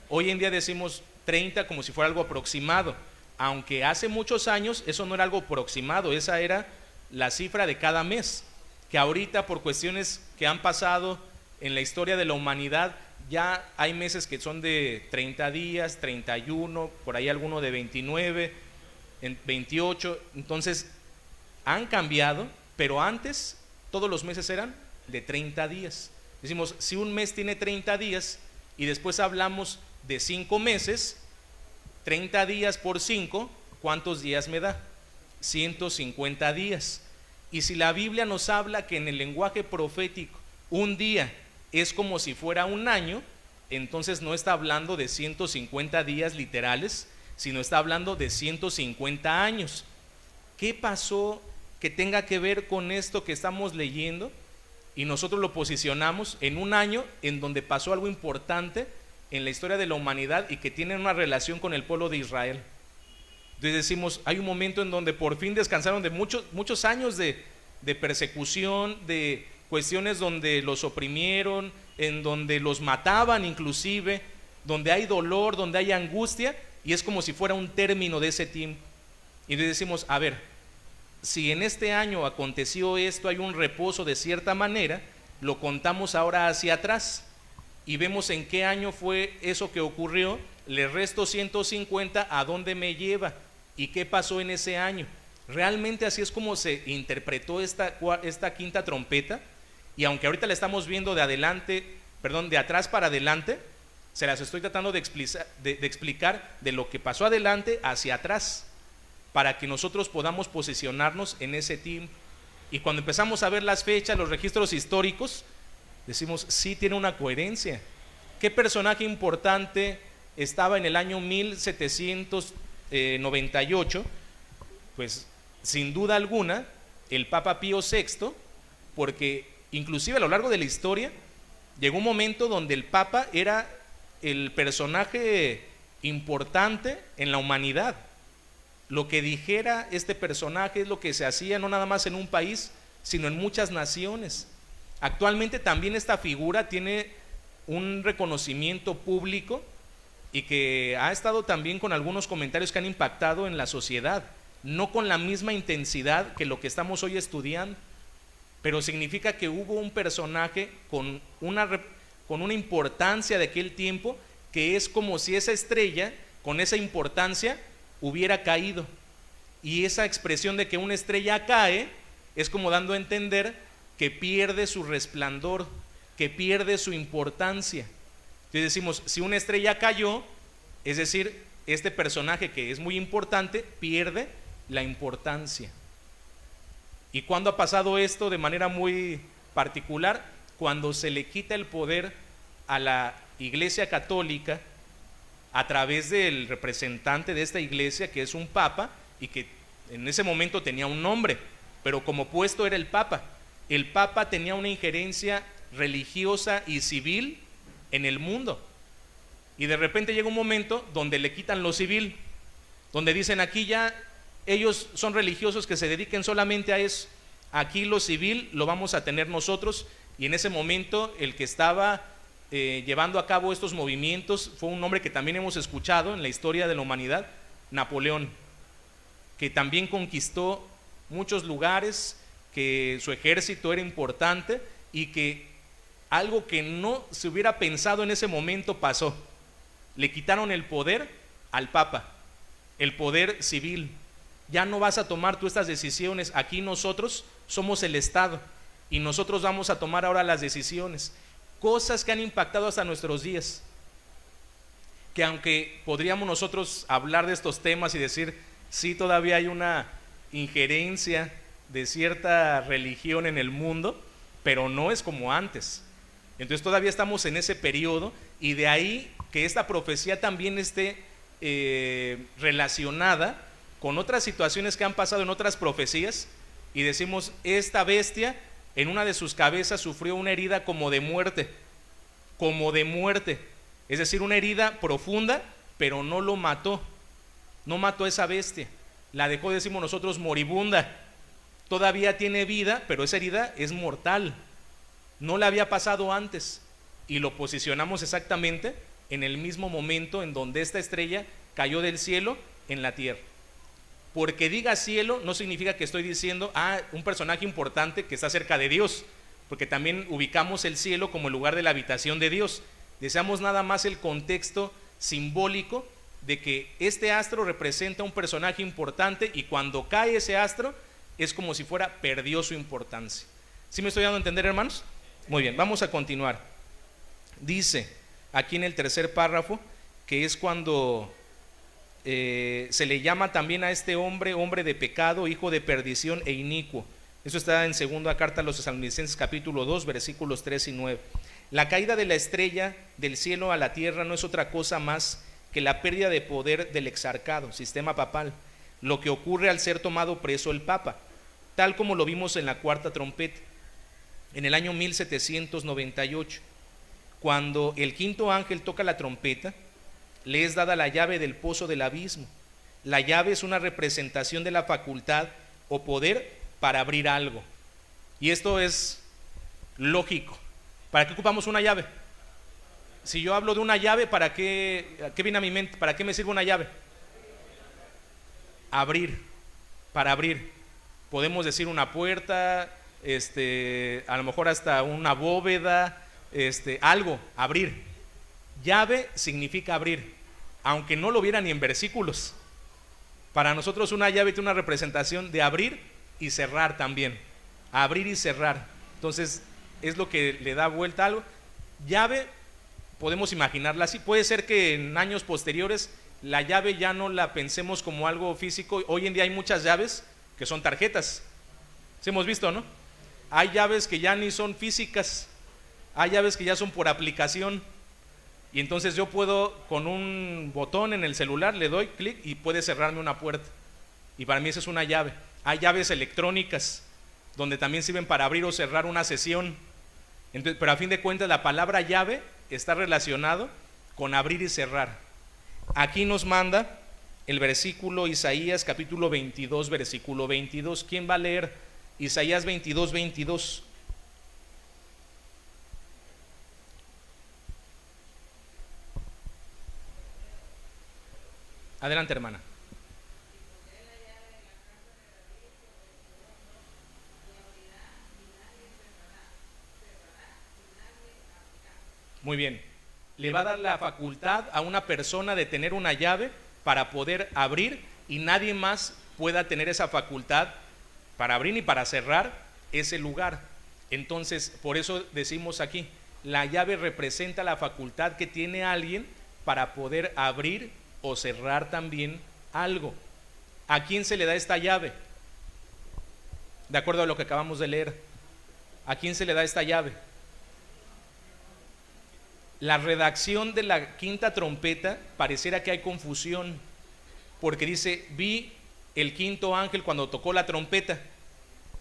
Hoy en día decimos 30 como si fuera algo aproximado, aunque hace muchos años eso no era algo aproximado, esa era la cifra de cada mes, que ahorita por cuestiones que han pasado en la historia de la humanidad, ya hay meses que son de 30 días, 31, por ahí alguno de 29, 28, entonces han cambiado, pero antes todos los meses eran de 30 días. Decimos, si un mes tiene 30 días y después hablamos de 5 meses, 30 días por 5, ¿cuántos días me da? 150 días. Y si la Biblia nos habla que en el lenguaje profético un día es como si fuera un año, entonces no está hablando de 150 días literales, sino está hablando de 150 años. ¿Qué pasó que tenga que ver con esto que estamos leyendo? Y nosotros lo posicionamos en un año en donde pasó algo importante en la historia de la humanidad y que tiene una relación con el pueblo de Israel. Entonces decimos, hay un momento en donde por fin descansaron de muchos años de persecución, de cuestiones donde los oprimieron, en donde los mataban inclusive, donde hay dolor, donde hay angustia, y es como si fuera un término de ese tiempo. Y entonces decimos, a ver, si en este año aconteció esto, hay un reposo de cierta manera, lo contamos ahora hacia atrás y vemos en qué año fue eso que ocurrió, le resto 150, ¿a dónde me lleva? ¿Y qué pasó en ese año? Realmente así es como se interpretó esta quinta trompeta, y aunque ahorita la estamos viendo de atrás para adelante, se las estoy tratando de explicar de lo que pasó adelante hacia atrás, para que nosotros podamos posicionarnos en ese tiempo. Y cuando empezamos a ver las fechas, los registros históricos, decimos, sí tiene una coherencia. ¿Qué personaje importante estaba en el año 1798? Pues sin duda alguna el Papa Pío VI, porque inclusive a lo largo de la historia llegó un momento donde el Papa era el personaje importante en la humanidad. Lo que dijera este personaje es lo que se hacía no nada más en un país, sino en muchas naciones. Actualmente también esta figura tiene un reconocimiento público y que ha estado también con algunos comentarios que han impactado en la sociedad, no con la misma intensidad que lo que estamos hoy estudiando, pero significa que hubo un personaje con una importancia de aquel tiempo, que es como si esa estrella con esa importancia hubiera caído, y esa expresión de que una estrella cae es como dando a entender que pierde su resplandor, que pierde su importancia. Entonces decimos, si una estrella cayó, es decir, este personaje que es muy importante pierde la importancia. ¿Y cuándo ha pasado esto de manera muy particular? Cuando se le quita el poder a la Iglesia Católica a través del representante de esta iglesia, que es un papa, y que en ese momento tenía un nombre, pero como puesto era el papa. El papa tenía una injerencia religiosa y civil en el mundo, y de repente llega un momento donde le quitan lo civil, donde dicen, aquí ya ellos son religiosos que se dediquen solamente a eso, aquí lo civil lo vamos a tener nosotros. Y en ese momento el que estaba llevando a cabo estos movimientos fue un hombre que también hemos escuchado en la historia de la humanidad, Napoleón, que también conquistó muchos lugares, que su ejército era importante, y que algo que no se hubiera pensado en ese momento pasó. Le quitaron el poder al Papa, el poder civil. Ya no vas a tomar tú estas decisiones, aquí nosotros somos el Estado y nosotros vamos a tomar ahora las decisiones. Cosas que han impactado hasta nuestros días, que aunque podríamos nosotros hablar de estos temas y decir, sí, todavía hay una injerencia de cierta religión en el mundo, pero no es como antes. Entonces todavía estamos en ese periodo, y de ahí que esta profecía también esté relacionada con otras situaciones que han pasado en otras profecías, y decimos, esta bestia en una de sus cabezas sufrió una herida como de muerte, es decir, una herida profunda, pero no lo mató, no mató a esa bestia, la dejó, decimos nosotros, moribunda. Todavía tiene vida, pero esa herida es mortal, no le había pasado antes, y lo posicionamos exactamente en el mismo momento en donde esta estrella cayó del cielo en la tierra. Porque diga cielo no significa que estoy diciendo un personaje importante que está cerca de Dios, porque también ubicamos el cielo como el lugar de la habitación de Dios. Deseamos nada más el contexto simbólico de que este astro representa un personaje importante, y cuando cae ese astro es como si perdió su importancia. ¿Sí me estoy dando a entender, hermanos? Muy bien, vamos a continuar. Dice aquí en el tercer párrafo que es cuando se le llama también a este hombre de pecado, hijo de perdición e inicuo. Eso está en segunda carta a los Tesalonicenses capítulo 2 versículos 3 y 9. La caída de la estrella del cielo a la tierra no es otra cosa más que la pérdida de poder del exarcado, sistema papal, lo que ocurre al ser tomado preso el papa, tal como lo vimos en la cuarta trompeta, en el año 1798, cuando el quinto ángel toca la trompeta, le es dada la llave del pozo del abismo. La llave es una representación de la facultad o poder para abrir algo, y esto es lógico. ¿Para qué ocupamos una llave? Si yo hablo de una llave, ¿para qué viene a mi mente? ¿Para qué me sirve una llave? Abrir, para abrir. Podemos decir una puerta, a lo mejor hasta una bóveda, algo, abrir. Llave significa abrir, aunque no lo viera ni en versículos. Para nosotros una llave tiene una representación de abrir y cerrar también, abrir y cerrar. Entonces es lo que le da vuelta a algo. Llave podemos imaginarla así. Puede ser que en años posteriores la llave ya no la pensemos como algo físico. Hoy en día hay muchas llaves que son tarjetas. ¿Sí hemos visto, no? Hay llaves que ya ni son físicas, hay llaves que ya son por aplicación, y entonces yo puedo con un botón en el celular, le doy clic y puede cerrarme una puerta, y para mí esa es una llave. Hay llaves electrónicas donde también sirven para abrir o cerrar una sesión. Entonces, pero a fin de cuentas la palabra llave está relacionado con abrir y cerrar. Aquí nos manda el versículo Isaías capítulo 22 versículo 22. ¿Quién va a leer Isaías 22, 22? Adelante, hermana. Muy bien. Le va a dar la facultad a una persona de tener una llave para poder abrir, y nadie más pueda tener esa facultad para abrir ni para cerrar ese lugar. Entonces, por eso decimos aquí, la llave representa la facultad que tiene alguien para poder abrir o cerrar también algo. ¿A quién se le da esta llave? De acuerdo a lo que acabamos de leer, ¿a quién se le da esta llave? La redacción de la quinta trompeta pareciera que hay confusión, porque dice, vi el quinto ángel cuando tocó la trompeta,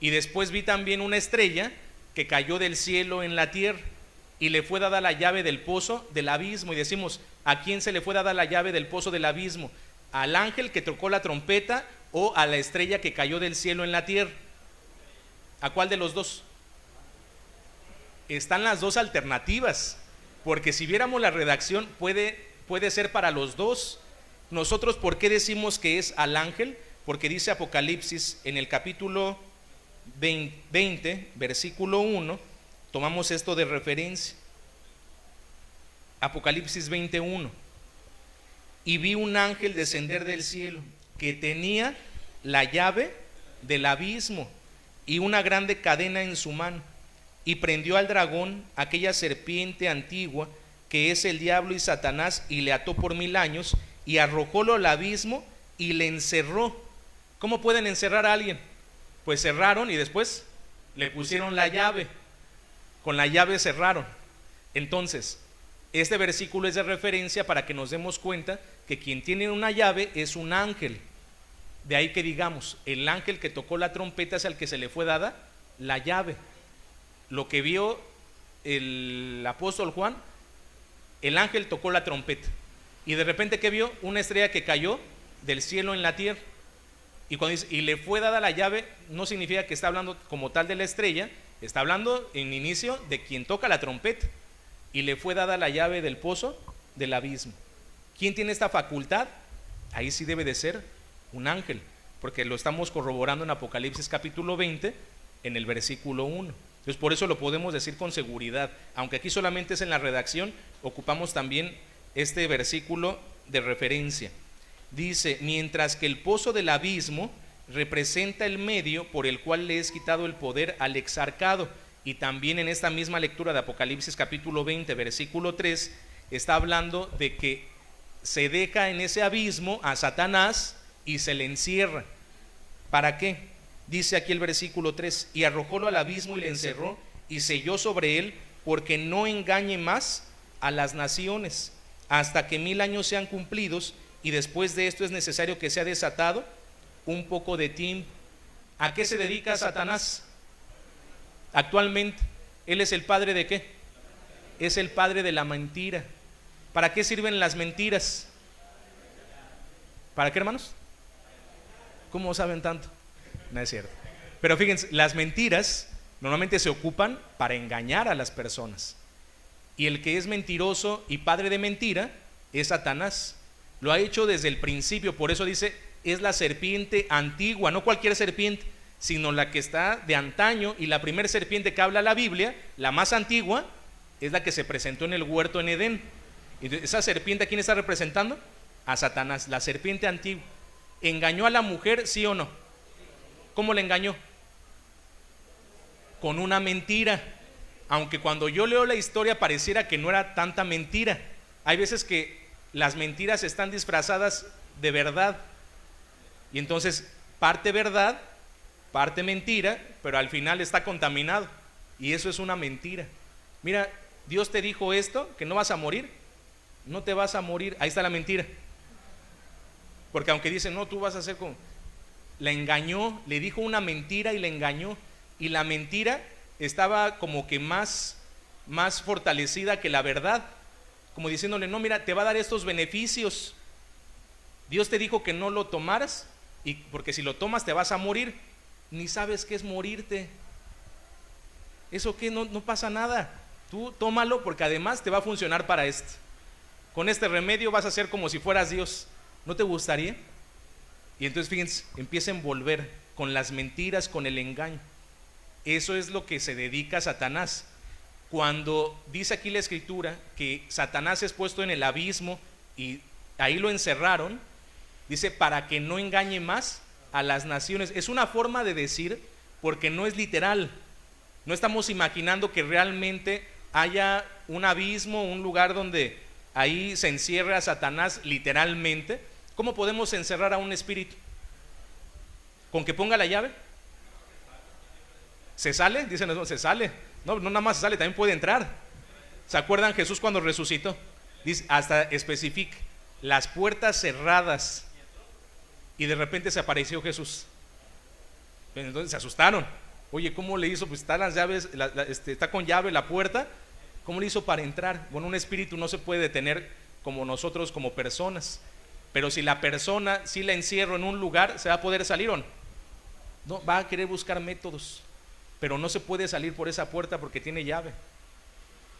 y después vi también una estrella que cayó del cielo en la tierra, y le fue dada la llave del pozo del abismo. Y decimos, ¿a quién se le fue dada la llave del pozo del abismo? ¿Al ángel que tocó la trompeta o a la estrella que cayó del cielo en la tierra? ¿A cuál de los dos? Están las dos alternativas, porque si viéramos la redacción puede ser para los dos. Nosotros, ¿por qué decimos que es al ángel? Porque dice Apocalipsis en el capítulo 20 versículo 1, tomamos esto de referencia. Apocalipsis 21. Y vi un ángel descender del cielo que tenía la llave del abismo y una grande cadena en su mano, y prendió al dragón, aquella serpiente antigua que es el diablo y Satanás, y le ató por 1000 años, y arrojólo al abismo y le encerró. ¿Cómo pueden encerrar a alguien? Pues cerraron y después le pusieron la llave. Con la llave cerraron. Entonces, este versículo es de referencia para que nos demos cuenta que quien tiene una llave es un ángel. De ahí que digamos, el ángel que tocó la trompeta es al que se le fue dada la llave. Lo que vio el apóstol Juan, el ángel tocó la trompeta y de repente ¿qué vio? Una estrella que cayó del cielo en la tierra. Y cuando dice, y le fue dada la llave, no significa que está hablando como tal de la estrella, está hablando en inicio de quien toca la trompeta. Y le fue dada la llave del pozo del abismo. ¿Quién tiene esta facultad? Ahí sí debe de ser un ángel, porque lo estamos corroborando en Apocalipsis capítulo 20, en el versículo 1. Entonces por eso lo podemos decir con seguridad, aunque aquí solamente es en la redacción, ocupamos también este versículo de referencia. Dice, mientras que el pozo del abismo representa el medio por el cual le es quitado el poder al exarcado. Y también en esta misma lectura de Apocalipsis capítulo 20, versículo 3, está hablando de que se deja en ese abismo a Satanás y se le encierra. ¿Para qué? Dice aquí el versículo 3, y arrojólo al abismo y le encerró y selló sobre él, porque no engañe más a las naciones, hasta que 1000 años sean cumplidos, y después de esto es necesario que sea desatado un poco de tiempo. ¿A qué se dedica Satanás? Actualmente, él es el padre ¿de qué? Es el padre de la mentira. ¿Para qué sirven las mentiras? ¿Para qué, hermanos? ¿Cómo saben tanto? No es cierto. Pero fíjense, las mentiras normalmente se ocupan para engañar a las personas. Y el que es mentiroso y padre de mentira es Satanás. Lo ha hecho desde el principio, por eso dice, es la serpiente antigua, no cualquier serpiente, sino la que está de antaño. Y la primera serpiente que habla la Biblia, la más antigua, es la que se presentó en el huerto en Edén. Y esa serpiente, ¿a quién está representando? A Satanás, la serpiente antigua. ¿Engañó a la mujer, sí o no? ¿Cómo le engañó? Con una mentira. Aunque cuando yo leo la historia pareciera que no era tanta mentira. Hay veces que las mentiras están disfrazadas de verdad. Y entonces parte verdad, parte mentira, pero al final está contaminado. Y eso es una mentira. Mira, Dios te dijo esto, que no vas a morir. No te vas a morir. Ahí está la mentira. Porque aunque dicen, no, tú vas a hacer como... La engañó, le dijo una mentira y le engañó. Y la mentira estaba como que más fortalecida que la verdad. Como diciéndole, no, mira, te va a dar estos beneficios. Dios te dijo que no lo tomaras, y porque si lo tomas te vas a morir. Ni sabes qué es morirte. ¿Eso qué? No pasa nada. Tú tómalo porque además te va a funcionar para esto. Con este remedio vas a ser como si fueras Dios. ¿No te gustaría? Y entonces fíjense, empieza a envolver con las mentiras, con el engaño. Eso es lo que se dedica a Satanás. Cuando dice aquí la escritura que Satanás es puesto en el abismo y ahí lo encerraron, dice para que no engañe más a las naciones. Es una forma de decir, porque no es literal. No estamos imaginando que realmente haya un abismo, un lugar donde ahí se encierre a Satanás literalmente. ¿Cómo podemos encerrar a un espíritu? ¿Con que ponga la llave? ¿Se sale? Dicen, no, se sale. No nada más se sale, también puede entrar. ¿Se acuerdan Jesús cuando resucitó? Dice, hasta especifica, las puertas cerradas. Y de repente se apareció Jesús. Entonces se asustaron. Oye, ¿cómo le hizo? Pues están las llaves, está con llave la puerta. ¿Cómo le hizo para entrar? Bueno, un espíritu no se puede detener como nosotros, como personas. Pero si la persona, si la encierro en un lugar, ¿se va a poder salir o no? No, va a querer buscar métodos. Pero no se puede salir por esa puerta porque tiene llave.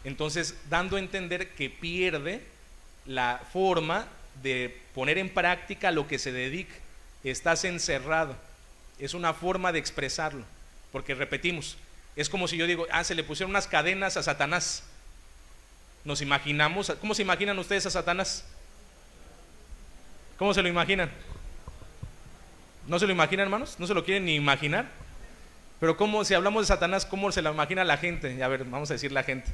Entonces, dando a entender que pierde la forma de poner en práctica lo que se dedica. Estás encerrado. Es una forma de expresarlo. Porque repetimos, es como si yo digo, se le pusieron unas cadenas a Satanás. Nos imaginamos, ¿cómo se imaginan ustedes a Satanás? ¿Cómo se lo imaginan? ¿No se lo imaginan, hermanos? ¿No se lo quieren ni imaginar? Pero ¿cómo, si hablamos de Satanás, cómo se lo imagina la gente? A ver, vamos a decir la gente.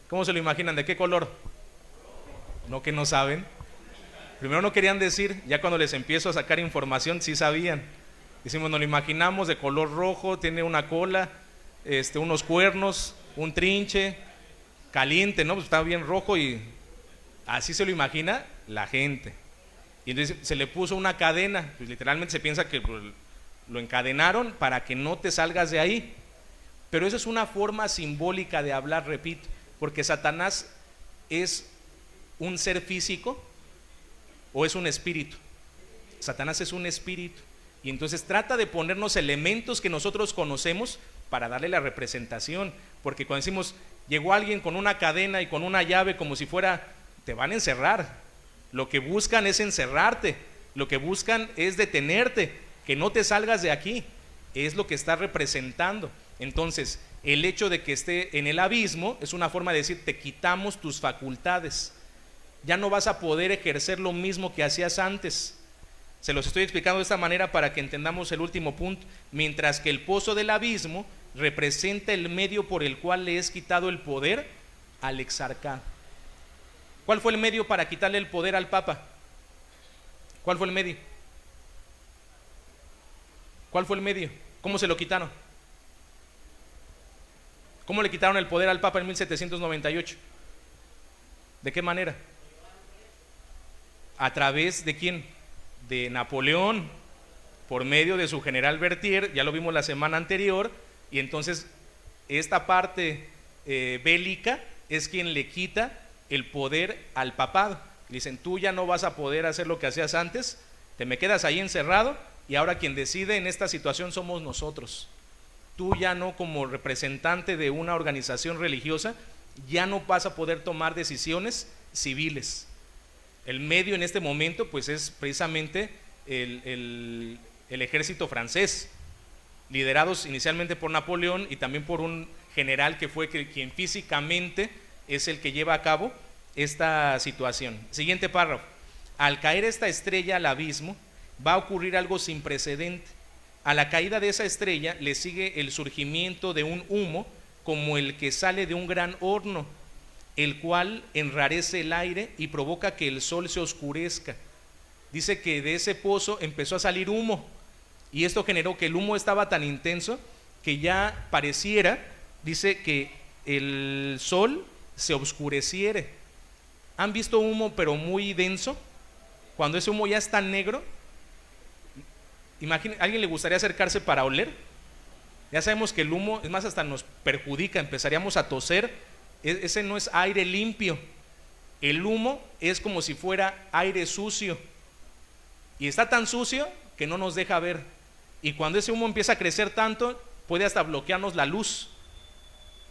¿Cómo se lo imaginan? ¿De qué color? No, que no saben. Primero no querían decir, ya cuando les empiezo a sacar información, sí sabían. Decimos, nos lo imaginamos de color rojo, tiene una cola, unos cuernos, un trinche, caliente, ¿no? Pues estaba bien rojo y así se lo imagina la gente. Y entonces se le puso una cadena, pues literalmente se piensa que lo encadenaron para que no te salgas de ahí. Pero esa es una forma simbólica de hablar, repito, porque Satanás es un ser físico o es un espíritu. Satanás es un espíritu y entonces trata de ponernos elementos que nosotros conocemos para darle la representación, porque cuando decimos llegó alguien con una cadena y con una llave como si fuera, te van a encerrar. Lo que buscan es encerrarte, lo que buscan es detenerte, que no te salgas de aquí, es lo que está representando. Entonces el hecho de que esté en el abismo es una forma de decir, te quitamos tus facultades, ya no vas a poder ejercer lo mismo que hacías antes. Se los estoy explicando de esta manera para que entendamos el último punto. Mientras que el pozo del abismo representa el medio por el cual le es quitado el poder al exarcado. ¿Cuál fue el medio para quitarle el poder al Papa? ¿Cuál fue el medio? ¿Cuál fue el medio? ¿Cómo se lo quitaron? ¿Cómo le quitaron el poder al Papa en 1798? ¿De qué manera? ¿A través de quién? De Napoleón, por medio de su general Berthier, ya lo vimos la semana anterior, y entonces esta parte bélica es quien le quita el poder al papado. Dicen, tú ya no vas a poder hacer lo que hacías antes, te me quedas ahí encerrado, y ahora quien decide en esta situación somos nosotros. Tú ya no, como representante de una organización religiosa, ya no vas a poder tomar decisiones civiles. El medio en este momento pues es precisamente el ejército francés, liderados inicialmente por Napoleón y también por un general que fue quien físicamente es el que lleva a cabo esta situación. Siguiente párrafo. Al caer esta estrella al abismo va a ocurrir algo sin precedente. A la caída de esa estrella le sigue el surgimiento de un humo como el que sale de un gran horno, el cual enrarece el aire y provoca que el sol se oscurezca. Dice que de ese pozo empezó a salir humo, y esto generó que el humo estaba tan intenso que ya pareciera, dice, que el sol se oscureciere. ¿Han visto humo pero muy denso? Cuando ese humo ya está negro, imagínense, ¿a alguien le gustaría acercarse para oler? Ya sabemos que el humo, es más, hasta nos perjudica, empezaríamos a toser. Ese no es aire limpio. El humo es como si fuera aire sucio, y está tan sucio que no nos deja ver, y cuando ese humo empieza a crecer tanto puede hasta bloquearnos la luz.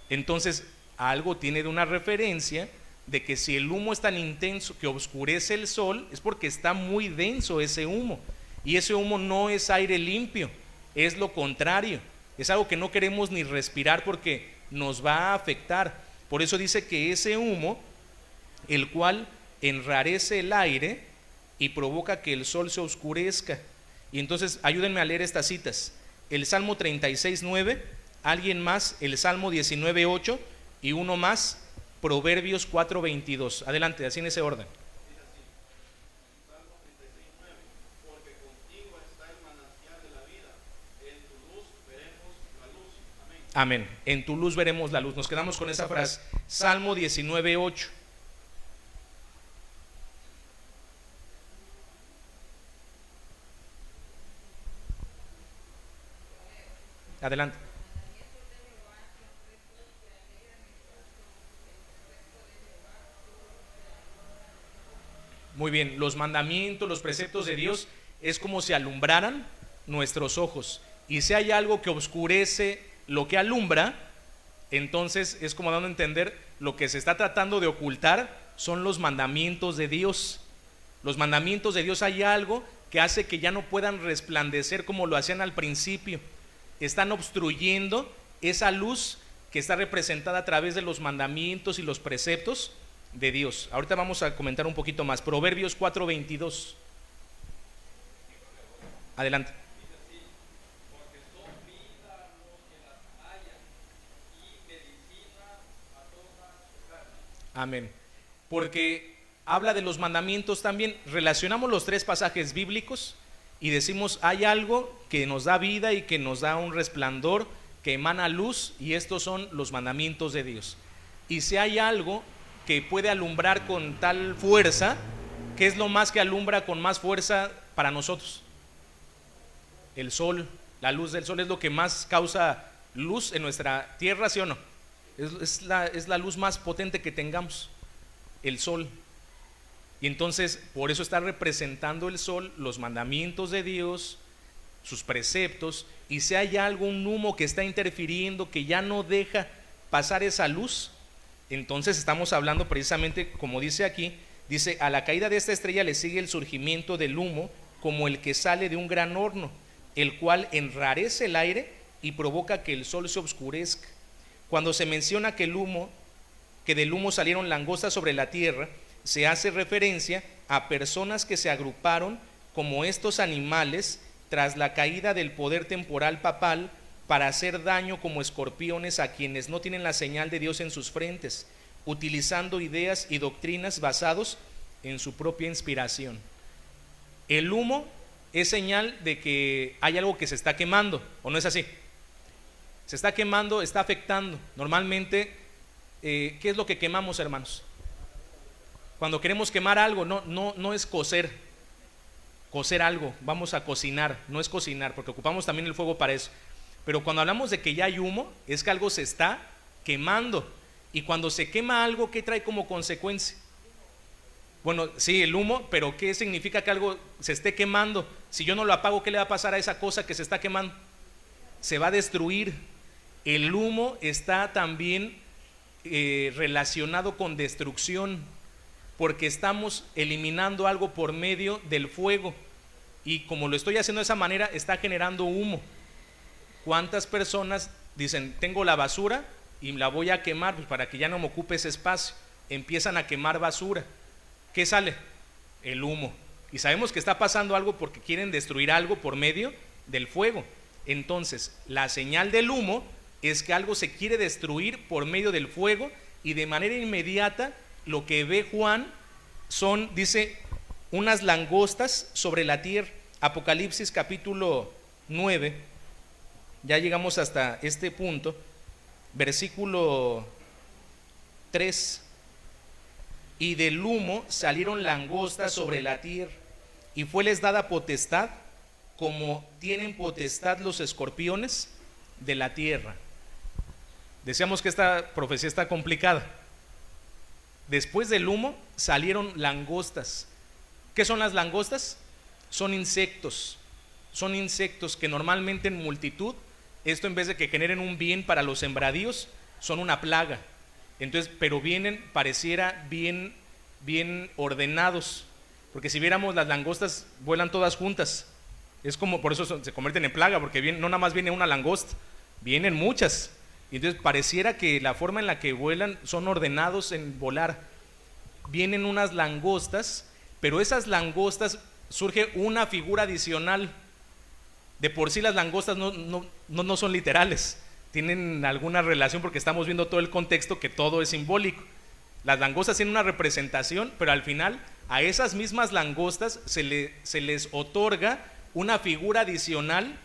Entonces algo tiene de una referencia de que si el humo es tan intenso que oscurece el sol, es porque está muy denso ese humo, y ese humo no es aire limpio, es lo contrario, es algo que no queremos ni respirar porque nos va a afectar. Por eso dice que ese humo, el cual enrarece el aire y provoca que el sol se oscurezca. Y entonces ayúdenme a leer estas citas: el Salmo 36:9, alguien más, el Salmo 19:8, y uno más, Proverbios 4:22. Adelante, así en ese orden. Amén. En tu luz veremos la luz. Nos quedamos con esa frase. Salmo 19:8. Adelante. Muy bien, los mandamientos, los preceptos de Dios es como si alumbraran nuestros ojos. Y si hay algo que oscurece lo que alumbra, entonces es como dando a entender lo que se está tratando de ocultar son los mandamientos de Dios. Los mandamientos de Dios, hay algo que hace que ya no puedan resplandecer como lo hacían al principio. Están obstruyendo esa luz que está representada a través de los mandamientos y los preceptos de Dios. Ahorita vamos a comentar un poquito más. Proverbios 4:22. Adelante. Amén. Porque habla de los mandamientos también. Relacionamos los tres pasajes bíblicos y decimos, hay algo que nos da vida y que nos da un resplandor, que emana luz, y estos son los mandamientos de Dios. Y si hay algo que puede alumbrar con tal fuerza, ¿qué es lo más que alumbra con más fuerza para nosotros? El sol, la luz del sol es lo que más causa luz en nuestra tierra, ¿sí o no? Es la luz más potente que tengamos, el sol. Y entonces por eso está representando el sol los mandamientos de Dios, sus preceptos. Y si hay algún humo que está interfiriendo, que ya no deja pasar esa luz, entonces estamos hablando precisamente, como dice aquí, dice: a la caída de esta estrella le sigue el surgimiento del humo, como el que sale de un gran horno, el cual enrarece el aire y provoca que el sol se oscurezca. Cuando se menciona que del humo salieron langostas sobre la tierra, se hace referencia a personas que se agruparon como estos animales tras la caída del poder temporal papal para hacer daño como escorpiones a quienes no tienen la señal de Dios en sus frentes, utilizando ideas y doctrinas basados en su propia inspiración. El humo es señal de que hay algo que se está quemando, ¿o no es así? Se está quemando, está afectando. Normalmente, ¿qué es lo que quemamos, hermanos? Cuando queremos quemar algo, no es cocer algo, vamos a cocinar, no es cocinar, porque ocupamos también el fuego para eso. Pero cuando hablamos de que ya hay humo, es que algo se está quemando. Y cuando se quema algo, ¿qué trae como consecuencia? Bueno, sí, el humo, pero ¿qué significa que algo se esté quemando? Si yo no lo apago, ¿qué le va a pasar a esa cosa que se está quemando? Se va a destruir. El humo está también relacionado con destrucción, porque estamos eliminando algo por medio del fuego. Y como lo estoy haciendo de esa manera, está generando humo. ¿Cuántas personas dicen: tengo la basura y la voy a quemar pues para que ya no me ocupe ese espacio? Empiezan a quemar basura. ¿Qué sale? El humo. Y sabemos que está pasando algo porque quieren destruir algo por medio del fuego. Entonces, la señal del humo es que algo se quiere destruir por medio del fuego, y de manera inmediata lo que ve Juan son, dice, unas langostas sobre la tierra. Apocalipsis capítulo 9, ya llegamos hasta este punto, versículo 3. Y del humo salieron langostas sobre la tierra, y fueles dada potestad, como tienen potestad los escorpiones de la tierra. Decíamos que esta profecía está complicada. Después del humo salieron langostas. ¿Qué son las langostas? Son insectos que normalmente en multitud, esto en vez de que generen un bien para los sembradíos, son una plaga. Entonces, pero vienen, pareciera bien ordenados, porque si viéramos, las langostas vuelan todas juntas. Es como, por eso se convierten en plaga, porque no nada más viene una langosta, vienen muchas. Y entonces pareciera que la forma en la que vuelan son ordenados en volar. Vienen unas langostas, pero esas langostas surge una figura adicional. De por sí las langostas no son literales, tienen alguna relación porque estamos viendo todo el contexto, que todo es simbólico. Las langostas tienen una representación, pero al final a esas mismas langostas se les otorga una figura adicional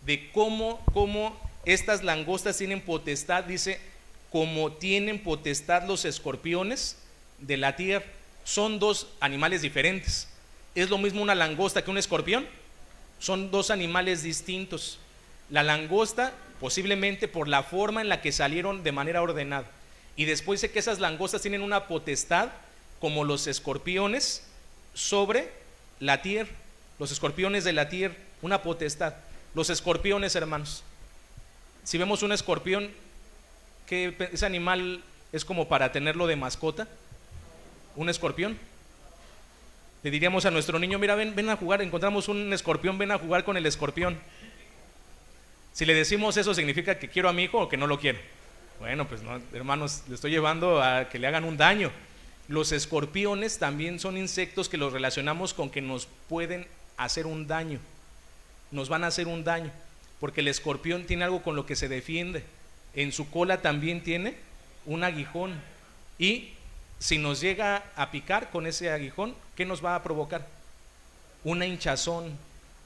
de cómo estas langostas tienen potestad. Dice: como tienen potestad los escorpiones de la tierra. Son dos animales diferentes. ¿Es lo mismo una langosta que un escorpión? Son dos animales distintos. La langosta, posiblemente por la forma en la que salieron de manera ordenada. Y después dice que esas langostas tienen una potestad como los escorpiones sobre la tierra. Los escorpiones de la tierra, una potestad. Los escorpiones, hermanos, si vemos un escorpión, ese animal es como para tenerlo de mascota. Un escorpión. Le diríamos a nuestro niño: mira, ven a jugar, encontramos un escorpión, ven a jugar con el escorpión. Si le decimos eso, ¿significa que quiero a mi hijo o que no lo quiero? Bueno, pues no, hermanos, le estoy llevando a que le hagan un daño. Los escorpiones también son insectos que los relacionamos con que nos pueden hacer un daño. Nos van a hacer un daño, porque el escorpión tiene algo con lo que se defiende. En su cola también tiene un aguijón, y si nos llega a picar con ese aguijón, ¿qué nos va a provocar? Una hinchazón,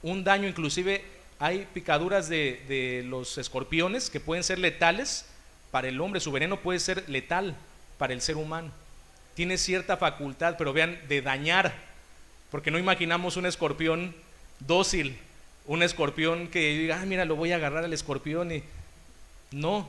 un daño. Inclusive hay picaduras de los escorpiones que pueden ser letales para el hombre. Su veneno puede ser letal. para el ser humano. Tiene cierta facultad, pero vean, de dañar, porque no imaginamos un escorpión dócil, un escorpión que diga, mira, lo voy a agarrar al escorpión, y no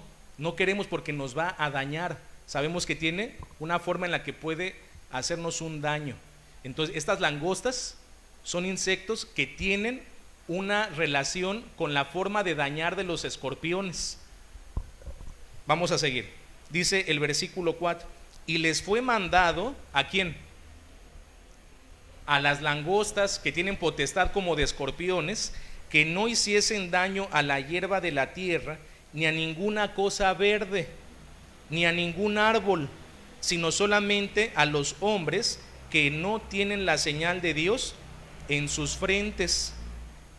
queremos, porque nos va a dañar. Sabemos que tiene una forma en la que puede hacernos un daño. Entonces, estas langostas son insectos que tienen una relación con la forma de dañar de los escorpiones. Vamos a seguir. Dice el versículo 4: y les fue mandado, ¿a quién? A las langostas, que tienen potestad como de escorpiones, que no hiciesen daño a la hierba de la tierra, ni a ninguna cosa verde, ni a ningún árbol, sino solamente a los hombres que no tienen la señal de Dios en sus frentes.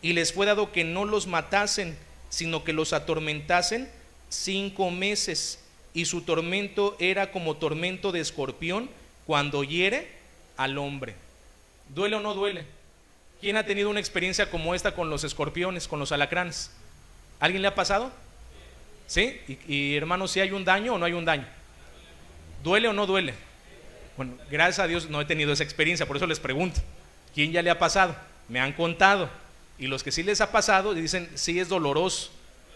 Y les fue dado que no los matasen, sino que los atormentasen 5 meses. Y su tormento era como tormento de escorpión cuando hiere al hombre. ¿Duele o no duele? ¿Quién ha tenido una experiencia como esta con los escorpiones, con los alacranes? ¿Alguien le ha pasado? ¿Sí? Y hermanos, ¿si hay un daño o no hay un daño? ¿Duele o no duele? Bueno, gracias a Dios no he tenido esa experiencia, por eso les pregunto, ¿quién ya le ha pasado? Me han contado, y los que sí les ha pasado dicen, sí es doloroso,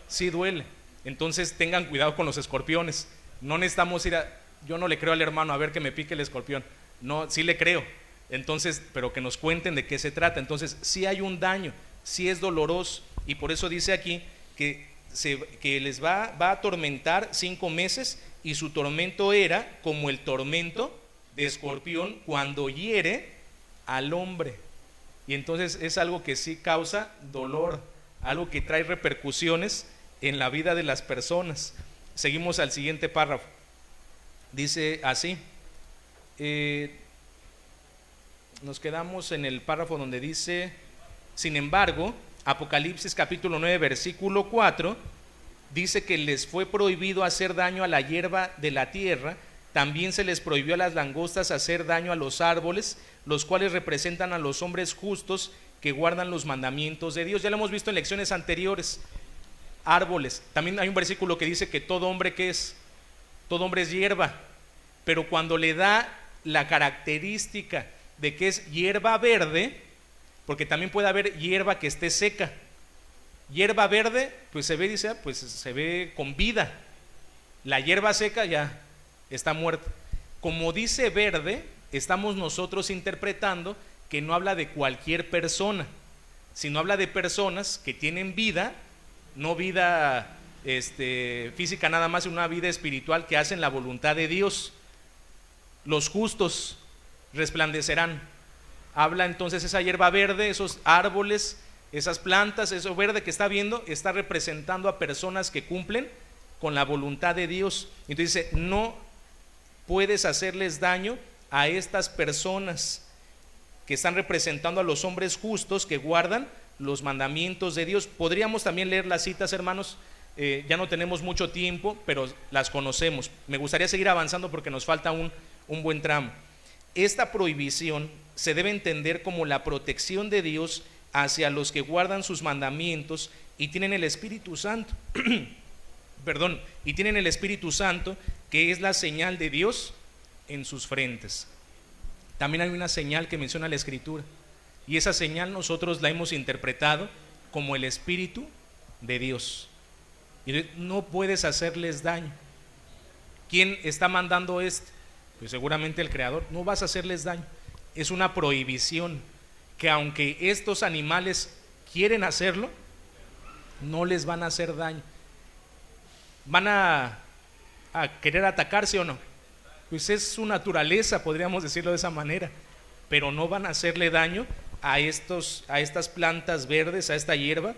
sí duele. Entonces tengan cuidado con los escorpiones. No necesitamos ir a, yo no le creo al hermano a ver que me pique el escorpión, no, sí le creo. Entonces, pero que nos cuenten de qué se trata. Entonces, sí hay un daño, sí es doloroso, y por eso dice aquí que les va a atormentar 5 meses, y su tormento era como el tormento de escorpión cuando hiere al hombre. Y entonces es algo que sí causa dolor, algo que trae repercusiones en la vida de las personas. Seguimos al siguiente párrafo. Dice así, nos quedamos en el párrafo donde dice, sin embargo, Apocalipsis capítulo 9 versículo 4 dice que les fue prohibido hacer daño a la hierba de la tierra. También se les prohibió a las langostas hacer daño a los árboles, los cuales representan a los hombres justos que guardan los mandamientos de Dios. Ya lo hemos visto en lecciones anteriores. Árboles, también hay un versículo que dice que todo hombre, ¿qué es? Todo hombre es hierba, pero cuando le da la característica de que es hierba verde, porque también puede haber hierba que esté seca. Hierba verde, pues se ve, dice, pues se ve con vida. La hierba seca ya está muerta. Como dice verde, estamos nosotros interpretando que no habla de cualquier persona, sino habla de personas que tienen vida, no vida física nada más, sino una vida espiritual, que hacen la voluntad de Dios. Los justos resplandecerán. Habla entonces esa hierba verde, esos árboles, esas plantas, eso verde que está viendo, está representando a personas que cumplen con la voluntad de Dios. Entonces dice, no puedes hacerles daño a estas personas que están representando a los hombres justos que guardan los mandamientos de Dios. Podríamos también leer las citas, hermanos, ya no tenemos mucho tiempo, pero las conocemos. Me gustaría seguir avanzando porque nos falta un buen tramo. Esta prohibición se debe entender como la protección de Dios hacia los que guardan sus mandamientos y tienen el Espíritu Santo. Perdón, y tienen el Espíritu Santo, que es la señal de Dios en sus frentes. También hay una señal que menciona la Escritura, y esa señal nosotros la hemos interpretado como el Espíritu de Dios. Y no puedes hacerles daño. ¿Quién está mandando esto? Pues seguramente el Creador. No vas a hacerles daño. Es una prohibición, que aunque estos animales quieren hacerlo, no les van a hacer daño. ¿Van a querer atacarse o no? Pues es su naturaleza, podríamos decirlo de esa manera, pero no van a hacerle daño a estas plantas verdes, a esta hierba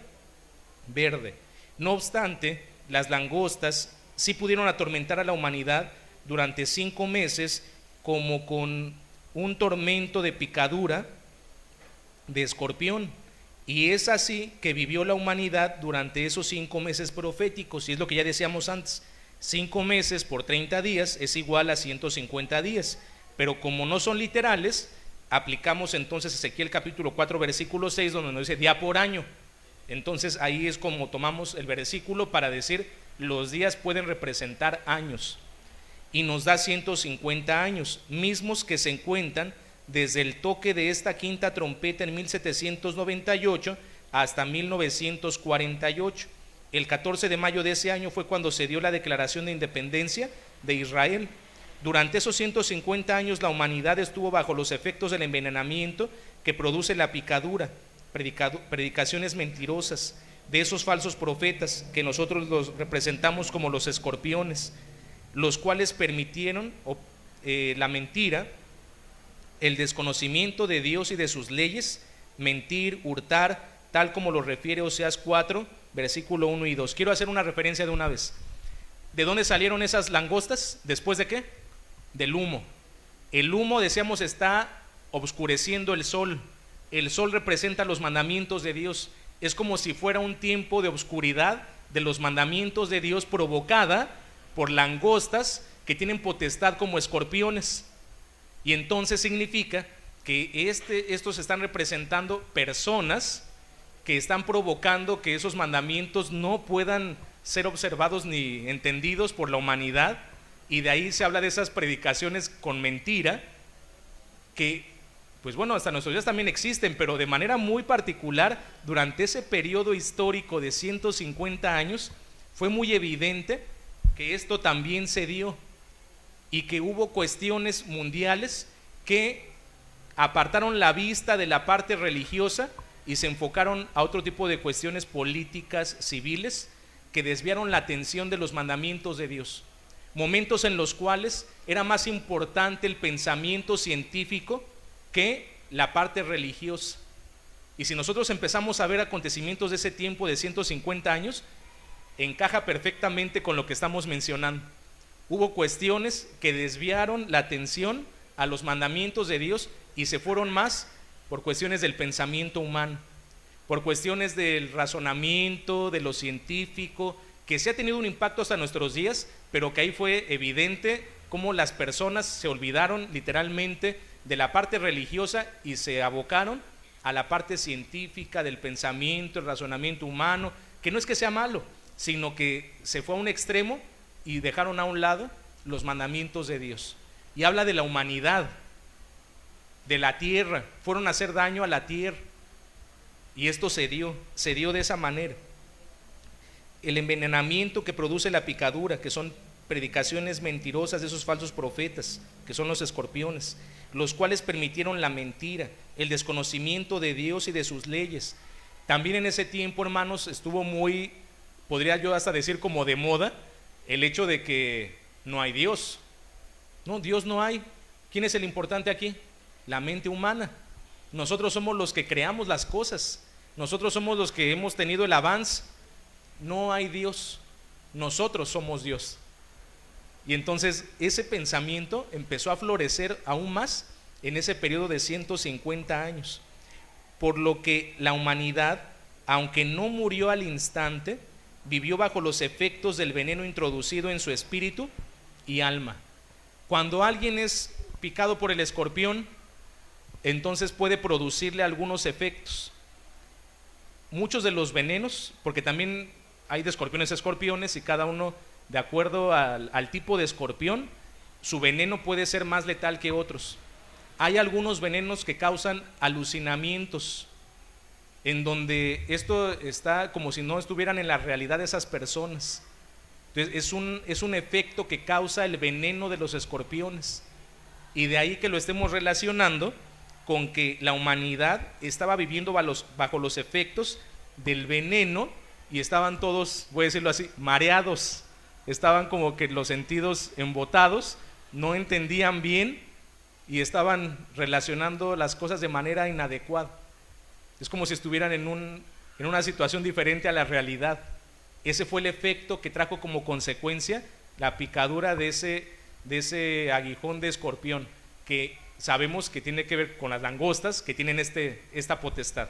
verde. No obstante, las langostas sí pudieron atormentar a la humanidad durante 5 meses, como con un tormento de picadura de escorpión, y es así que vivió la humanidad durante esos 5 meses proféticos. Y es lo que ya decíamos antes, 5 meses por 30 días es igual a 150 días, pero como no son literales, aplicamos entonces Ezequiel capítulo 4 versículo 6, donde nos dice día por año. Entonces ahí es como tomamos el versículo para decir los días pueden representar años. y nos da 150 años, mismos que se encuentran desde el toque de esta quinta trompeta en 1798 hasta 1948. El 14 de mayo de ese año fue cuando se dio la declaración de independencia de Israel. Durante esos 150 años la humanidad estuvo bajo los efectos del envenenamiento que produce la picadura, predicaciones mentirosas de esos falsos profetas que nosotros los representamos como los escorpiones, los cuales permitieron la mentira, el desconocimiento de Dios y de sus leyes, mentir, hurtar, tal como lo refiere Oseas 4, versículo 1 y 2. Quiero hacer una referencia de una vez. ¿De dónde salieron esas langostas? ¿Después de qué? Del humo. El humo, decíamos, está obscureciendo el sol. El sol representa los mandamientos de Dios. Es como si fuera un tiempo de obscuridad de los mandamientos de Dios provocada por langostas que tienen potestad como escorpiones. Y entonces significa que estos están representando personas que están provocando que esos mandamientos no puedan ser observados ni entendidos por la humanidad, y de ahí se habla de esas predicaciones con mentira que, pues bueno, hasta nuestros días también existen, pero de manera muy particular durante ese periodo histórico de 150 años fue muy evidente que esto también se dio y que hubo cuestiones mundiales que apartaron la vista de la parte religiosa y se enfocaron a otro tipo de cuestiones políticas, civiles, que desviaron la atención de los mandamientos de Dios. Momentos en los cuales era más importante el pensamiento científico que la parte religiosa. Y si nosotros empezamos a ver acontecimientos de ese tiempo de 150 años, encaja perfectamente con lo que estamos mencionando. Hubo cuestiones que desviaron la atención a los mandamientos de Dios y se fueron más por cuestiones del pensamiento humano, por cuestiones del razonamiento, de lo científico, que sí ha tenido un impacto hasta nuestros días, pero que ahí fue evidente cómo las personas se olvidaron literalmente de la parte religiosa y se abocaron a la parte científica del pensamiento, el razonamiento humano, que no es que sea malo, sino que se fue a un extremo y dejaron a un lado los mandamientos de Dios. Y habla de la humanidad, de la tierra, fueron a hacer daño a la tierra, y esto se dio de esa manera. El envenenamiento que produce la picadura, que son predicaciones mentirosas de esos falsos profetas, que son los escorpiones, los cuales permitieron la mentira, el desconocimiento de Dios y de sus leyes. También en ese tiempo, hermanos, estuvo muy, podría yo hasta decir como de moda, el hecho de que no hay Dios. No, Dios no hay. ¿Quién es el importante aquí? La mente humana. Nosotros somos los que creamos las cosas, nosotros somos los que hemos tenido el avance. No hay Dios, nosotros somos Dios. Y entonces ese pensamiento empezó a florecer aún más en ese periodo de 150 años, por lo que la humanidad, aunque no murió al instante, vivió bajo los efectos del veneno introducido en su espíritu y alma. Cuando alguien es picado por el escorpión, entonces puede producirle algunos efectos. Muchos de los venenos, porque también hay de escorpiones a escorpiones, y cada uno, de acuerdo al tipo de escorpión, su veneno puede ser más letal que otros. Hay algunos venenos que causan alucinamientos, en donde esto está como si no estuvieran en la realidad de esas personas. Entonces es un efecto que causa el veneno de los escorpiones, y de ahí que lo estemos relacionando con que la humanidad estaba viviendo bajo los efectos del veneno, y estaban todos, voy a decirlo así, mareados, estaban como que los sentidos embotados, no entendían bien y estaban relacionando las cosas de manera inadecuada. Es como si estuvieran en una situación diferente a la realidad. Ese fue el efecto que trajo como consecuencia la picadura de ese aguijón de escorpión, que sabemos que tiene que ver con las langostas que tienen esta potestad.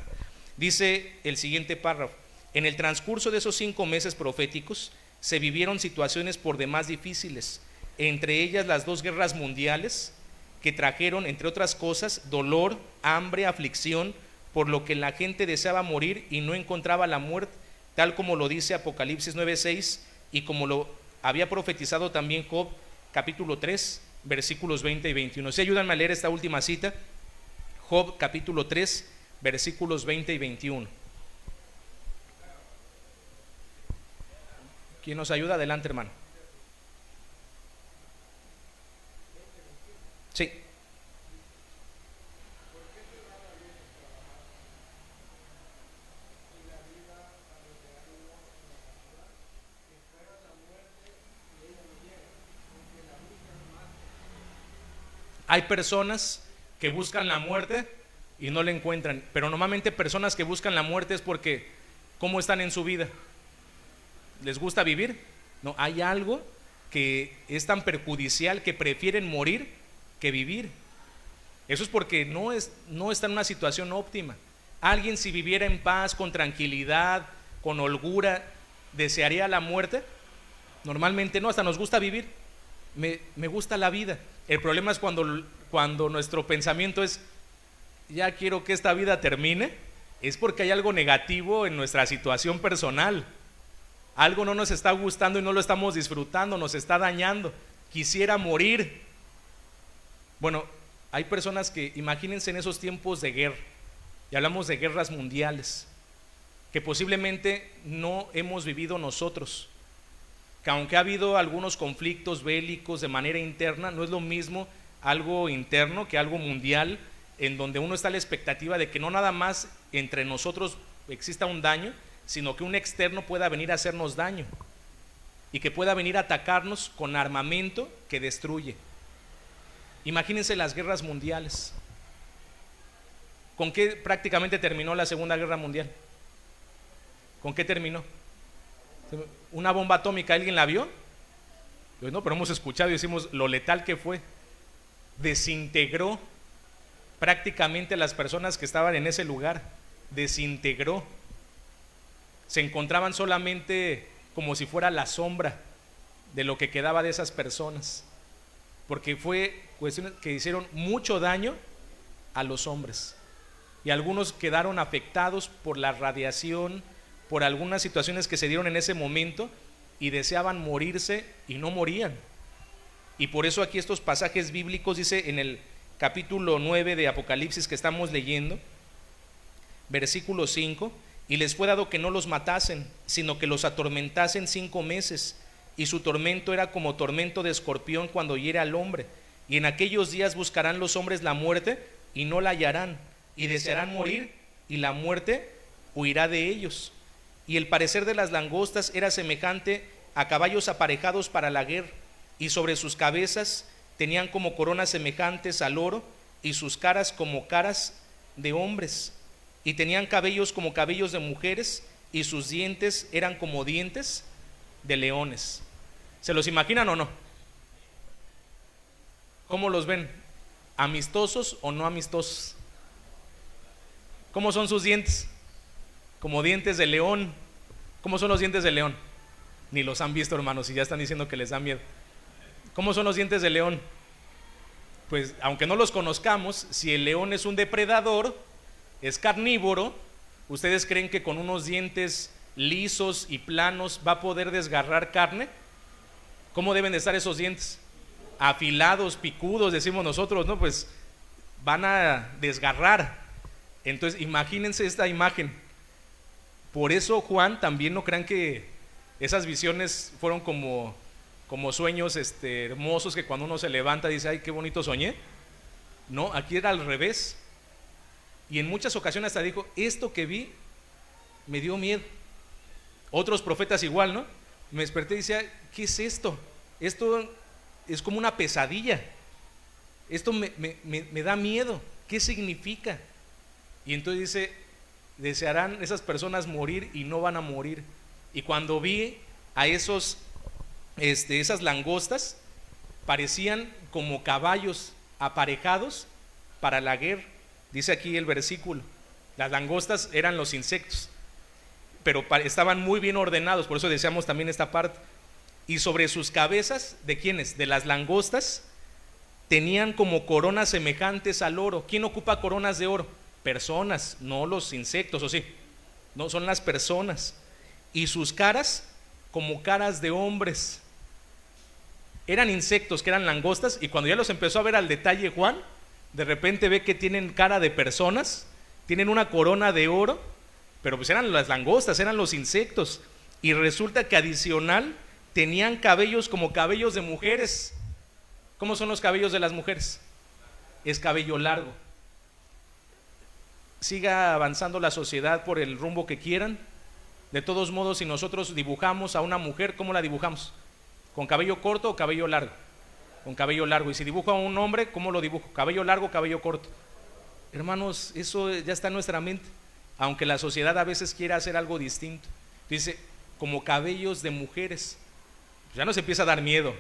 Dice el siguiente párrafo: en el transcurso de esos 5 meses proféticos se vivieron situaciones por demás difíciles, entre ellas las 2 guerras mundiales que trajeron, entre otras cosas, dolor, hambre, aflicción, por lo que la gente deseaba morir y no encontraba la muerte, tal como lo dice Apocalipsis 9:6 y como lo había profetizado también Job capítulo 3, versículos 20 y 21. Si ayúdanme a leer esta última cita, Job capítulo 3, versículos 20 y 21. ¿Quién nos ayuda? Adelante, hermano. Sí. Hay personas que buscan la muerte y no la encuentran, pero normalmente personas que buscan la muerte es porque ¿cómo están en su vida? ¿Les gusta vivir? No, hay algo que es tan perjudicial que prefieren morir que vivir. Eso es porque no está en una situación óptima. Alguien, si viviera en paz, con tranquilidad, con holgura, ¿desearía la muerte? Normalmente no, hasta nos gusta vivir. Me gusta la vida. El problema es cuando nuestro pensamiento es ya quiero que esta vida termine, es porque hay algo negativo en nuestra situación personal. Algo no nos está gustando y no lo estamos disfrutando, nos está dañando. Quisiera morir. Bueno, hay personas que, imagínense en esos tiempos de guerra, y hablamos de guerras mundiales, que posiblemente no hemos vivido nosotros, que aunque ha habido algunos conflictos bélicos de manera interna, no es lo mismo algo interno que algo mundial, en donde uno está a la expectativa de que no nada más entre nosotros exista un daño, sino que un externo pueda venir a hacernos daño y que pueda venir a atacarnos con armamento que destruye. Imagínense las guerras mundiales. ¿Con qué prácticamente terminó la Segunda Guerra Mundial? ¿Con qué terminó? ¿Una bomba atómica? ¿Alguien la vio? Pues no, pero hemos escuchado y decimos lo letal que fue. Desintegró prácticamente las personas que estaban en ese lugar. Desintegró. Se encontraban solamente como si fuera la sombra de lo que quedaba de esas personas, porque fue cuestiones que hicieron mucho daño a los hombres, y algunos quedaron afectados por la radiación, por algunas situaciones que se dieron en ese momento, y deseaban morirse y no morían. Y por eso aquí estos pasajes bíblicos, dice en el capítulo 9 de Apocalipsis que estamos leyendo, versículo 5: y les fue dado que no los matasen, sino que los atormentasen 5 meses, y su tormento era como tormento de escorpión cuando hiere al hombre. Y en aquellos días buscarán los hombres la muerte y no la hallarán, y desearán morir, y la muerte huirá de ellos. Y el parecer de las langostas era semejante a caballos aparejados para la guerra, y sobre sus cabezas tenían como coronas semejantes al oro, y sus caras como caras de hombres, y tenían cabellos como cabellos de mujeres, y sus dientes eran como dientes de leones. ¿Se los imaginan o no? ¿Cómo los ven? ¿Amistosos o no amistosos? ¿Cómo son sus dientes? Como dientes de león. ¿Cómo son los dientes de león? Ni los han visto, hermanos, y ya están diciendo que les da miedo. ¿Cómo son los dientes de león? Pues aunque no los conozcamos, si el león es un depredador, es carnívoro, ¿ustedes creen que con unos dientes lisos y planos va a poder desgarrar carne? ¿Cómo deben de estar esos dientes? Afilados, picudos, decimos nosotros, ¿no? Pues van a desgarrar. Entonces imagínense esta imagen. Por eso Juan, también no crean que esas visiones fueron como sueños hermosos, que cuando uno se levanta dice, ay, qué bonito soñé. No, aquí era al revés. Y en muchas ocasiones hasta dijo, esto que vi me dio miedo. Otros profetas igual, ¿no? Me desperté y decía, ¿qué es esto? Esto es como una pesadilla. Esto me da miedo. ¿Qué significa? Y entonces dice, desearán esas personas morir y no van a morir. Y cuando vi a esas langostas, parecían como caballos aparejados para la guerra. Dice aquí el versículo, las langostas eran los insectos, pero estaban muy bien ordenados, por eso decíamos también esta parte. Y sobre sus cabezas, ¿de quiénes? De las langostas, tenían como coronas semejantes al oro. ¿Quién ocupa coronas de oro? Personas, no los insectos, ¿o sí? No, son las personas. Y sus caras como caras de hombres. eran insectos, que eran langostas, y cuando ya los empezó a ver al detalle Juan, de repente ve que tienen cara de personas, tienen una corona de oro, pero pues eran las langostas, eran los insectos, y resulta que adicional tenían cabellos como cabellos de mujeres. ¿Cómo son los cabellos de las mujeres? Es cabello largo. Siga avanzando la sociedad por el rumbo que quieran, de todos modos, si nosotros dibujamos a una mujer, ¿cómo la dibujamos? ¿Con cabello corto o cabello largo? Con cabello largo. Y si dibujo a un hombre, ¿cómo lo dibujo? ¿Cabello largo, cabello corto? Hermanos, eso ya está en nuestra mente, aunque la sociedad a veces quiera hacer algo distinto. Dice, como cabellos de mujeres. Ya nos empieza a dar miedo.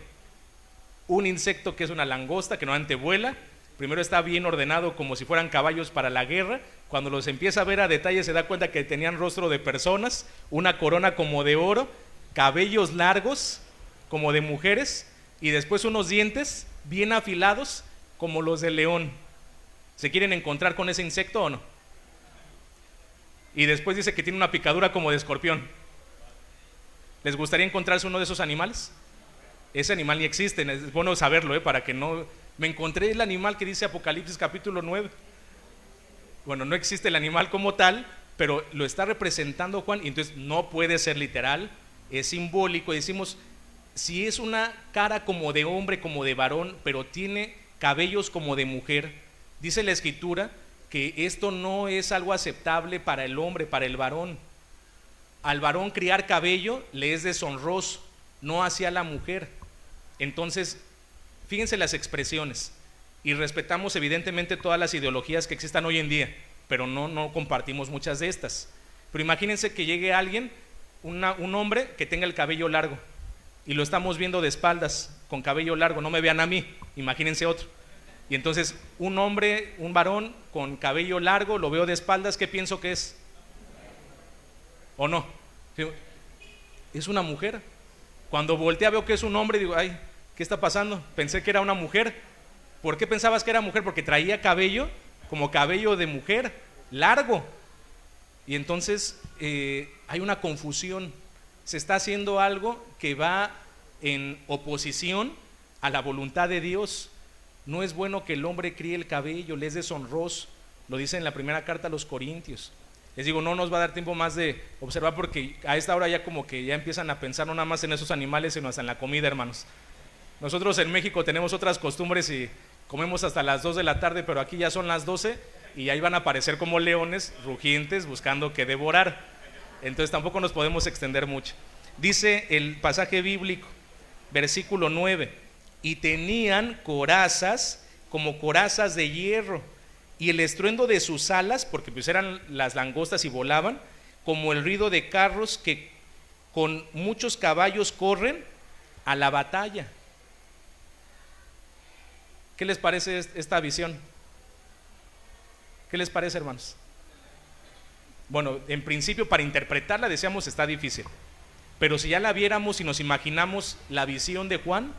Un insecto que es una langosta, que no antevuela, primero está bien ordenado como si fueran caballos para la guerra. Cuando los empieza a ver a detalle se da cuenta que tenían rostro de personas, una corona como de oro, cabellos largos como de mujeres, y después unos dientes bien afilados como los del león. ¿Se quieren encontrar con ese insecto o no? Y después dice que tiene una picadura como de escorpión. ¿Les gustaría encontrarse uno de esos animales? Ese animal ni existe, es bueno saberlo, para que no... Me encontré el animal que dice Apocalipsis capítulo 9. Bueno, no existe el animal como tal, pero lo está representando Juan, y entonces no puede ser literal, es simbólico. Decimos, si es una cara como de hombre, como de varón, pero tiene cabellos como de mujer, dice la escritura que esto no es algo aceptable para el hombre, para el varón. Al varón criar cabello le es deshonroso, no hacia la mujer. Entonces, fíjense las expresiones, y respetamos evidentemente todas las ideologías que existan hoy en día, pero no compartimos muchas de estas. Pero imagínense que llegue alguien, un hombre que tenga el cabello largo, y lo estamos viendo de espaldas, con cabello largo, no me vean a mí, imagínense otro. Y entonces un hombre, un varón con cabello largo, lo veo de espaldas, ¿qué pienso que es? ¿O no? Es una mujer. Cuando voltea veo que es un hombre y digo, ay, ¿qué está pasando? Pensé que era una mujer. ¿Por qué pensabas que era mujer? Porque traía cabello como cabello de mujer, largo. Y entonces hay una confusión. Se está haciendo algo que va en oposición a la voluntad de Dios. No es bueno que el hombre críe el cabello, le es deshonroso. Lo dice en la primera carta a los Corintios. Les digo, no nos va a dar tiempo más de observar, porque a esta hora ya como que ya empiezan a pensar no nada más en esos animales, sino hasta en la comida, hermanos. Nosotros en México tenemos otras costumbres y comemos hasta las 2 de la tarde, pero aquí ya son las 12 y ahí van a aparecer como leones rugientes buscando que devorar. Entonces tampoco nos podemos extender mucho. Dice el pasaje bíblico, versículo 9, y tenían corazas como corazas de hierro, y el estruendo de sus alas, porque pues eran las langostas y volaban, como el ruido de carros que con muchos caballos corren a la batalla. ¿Qué les parece esta visión? ¿Qué les parece, hermanos? Bueno, en principio para interpretarla, decíamos, está difícil, pero si ya la viéramos y nos imaginamos la visión de Juan,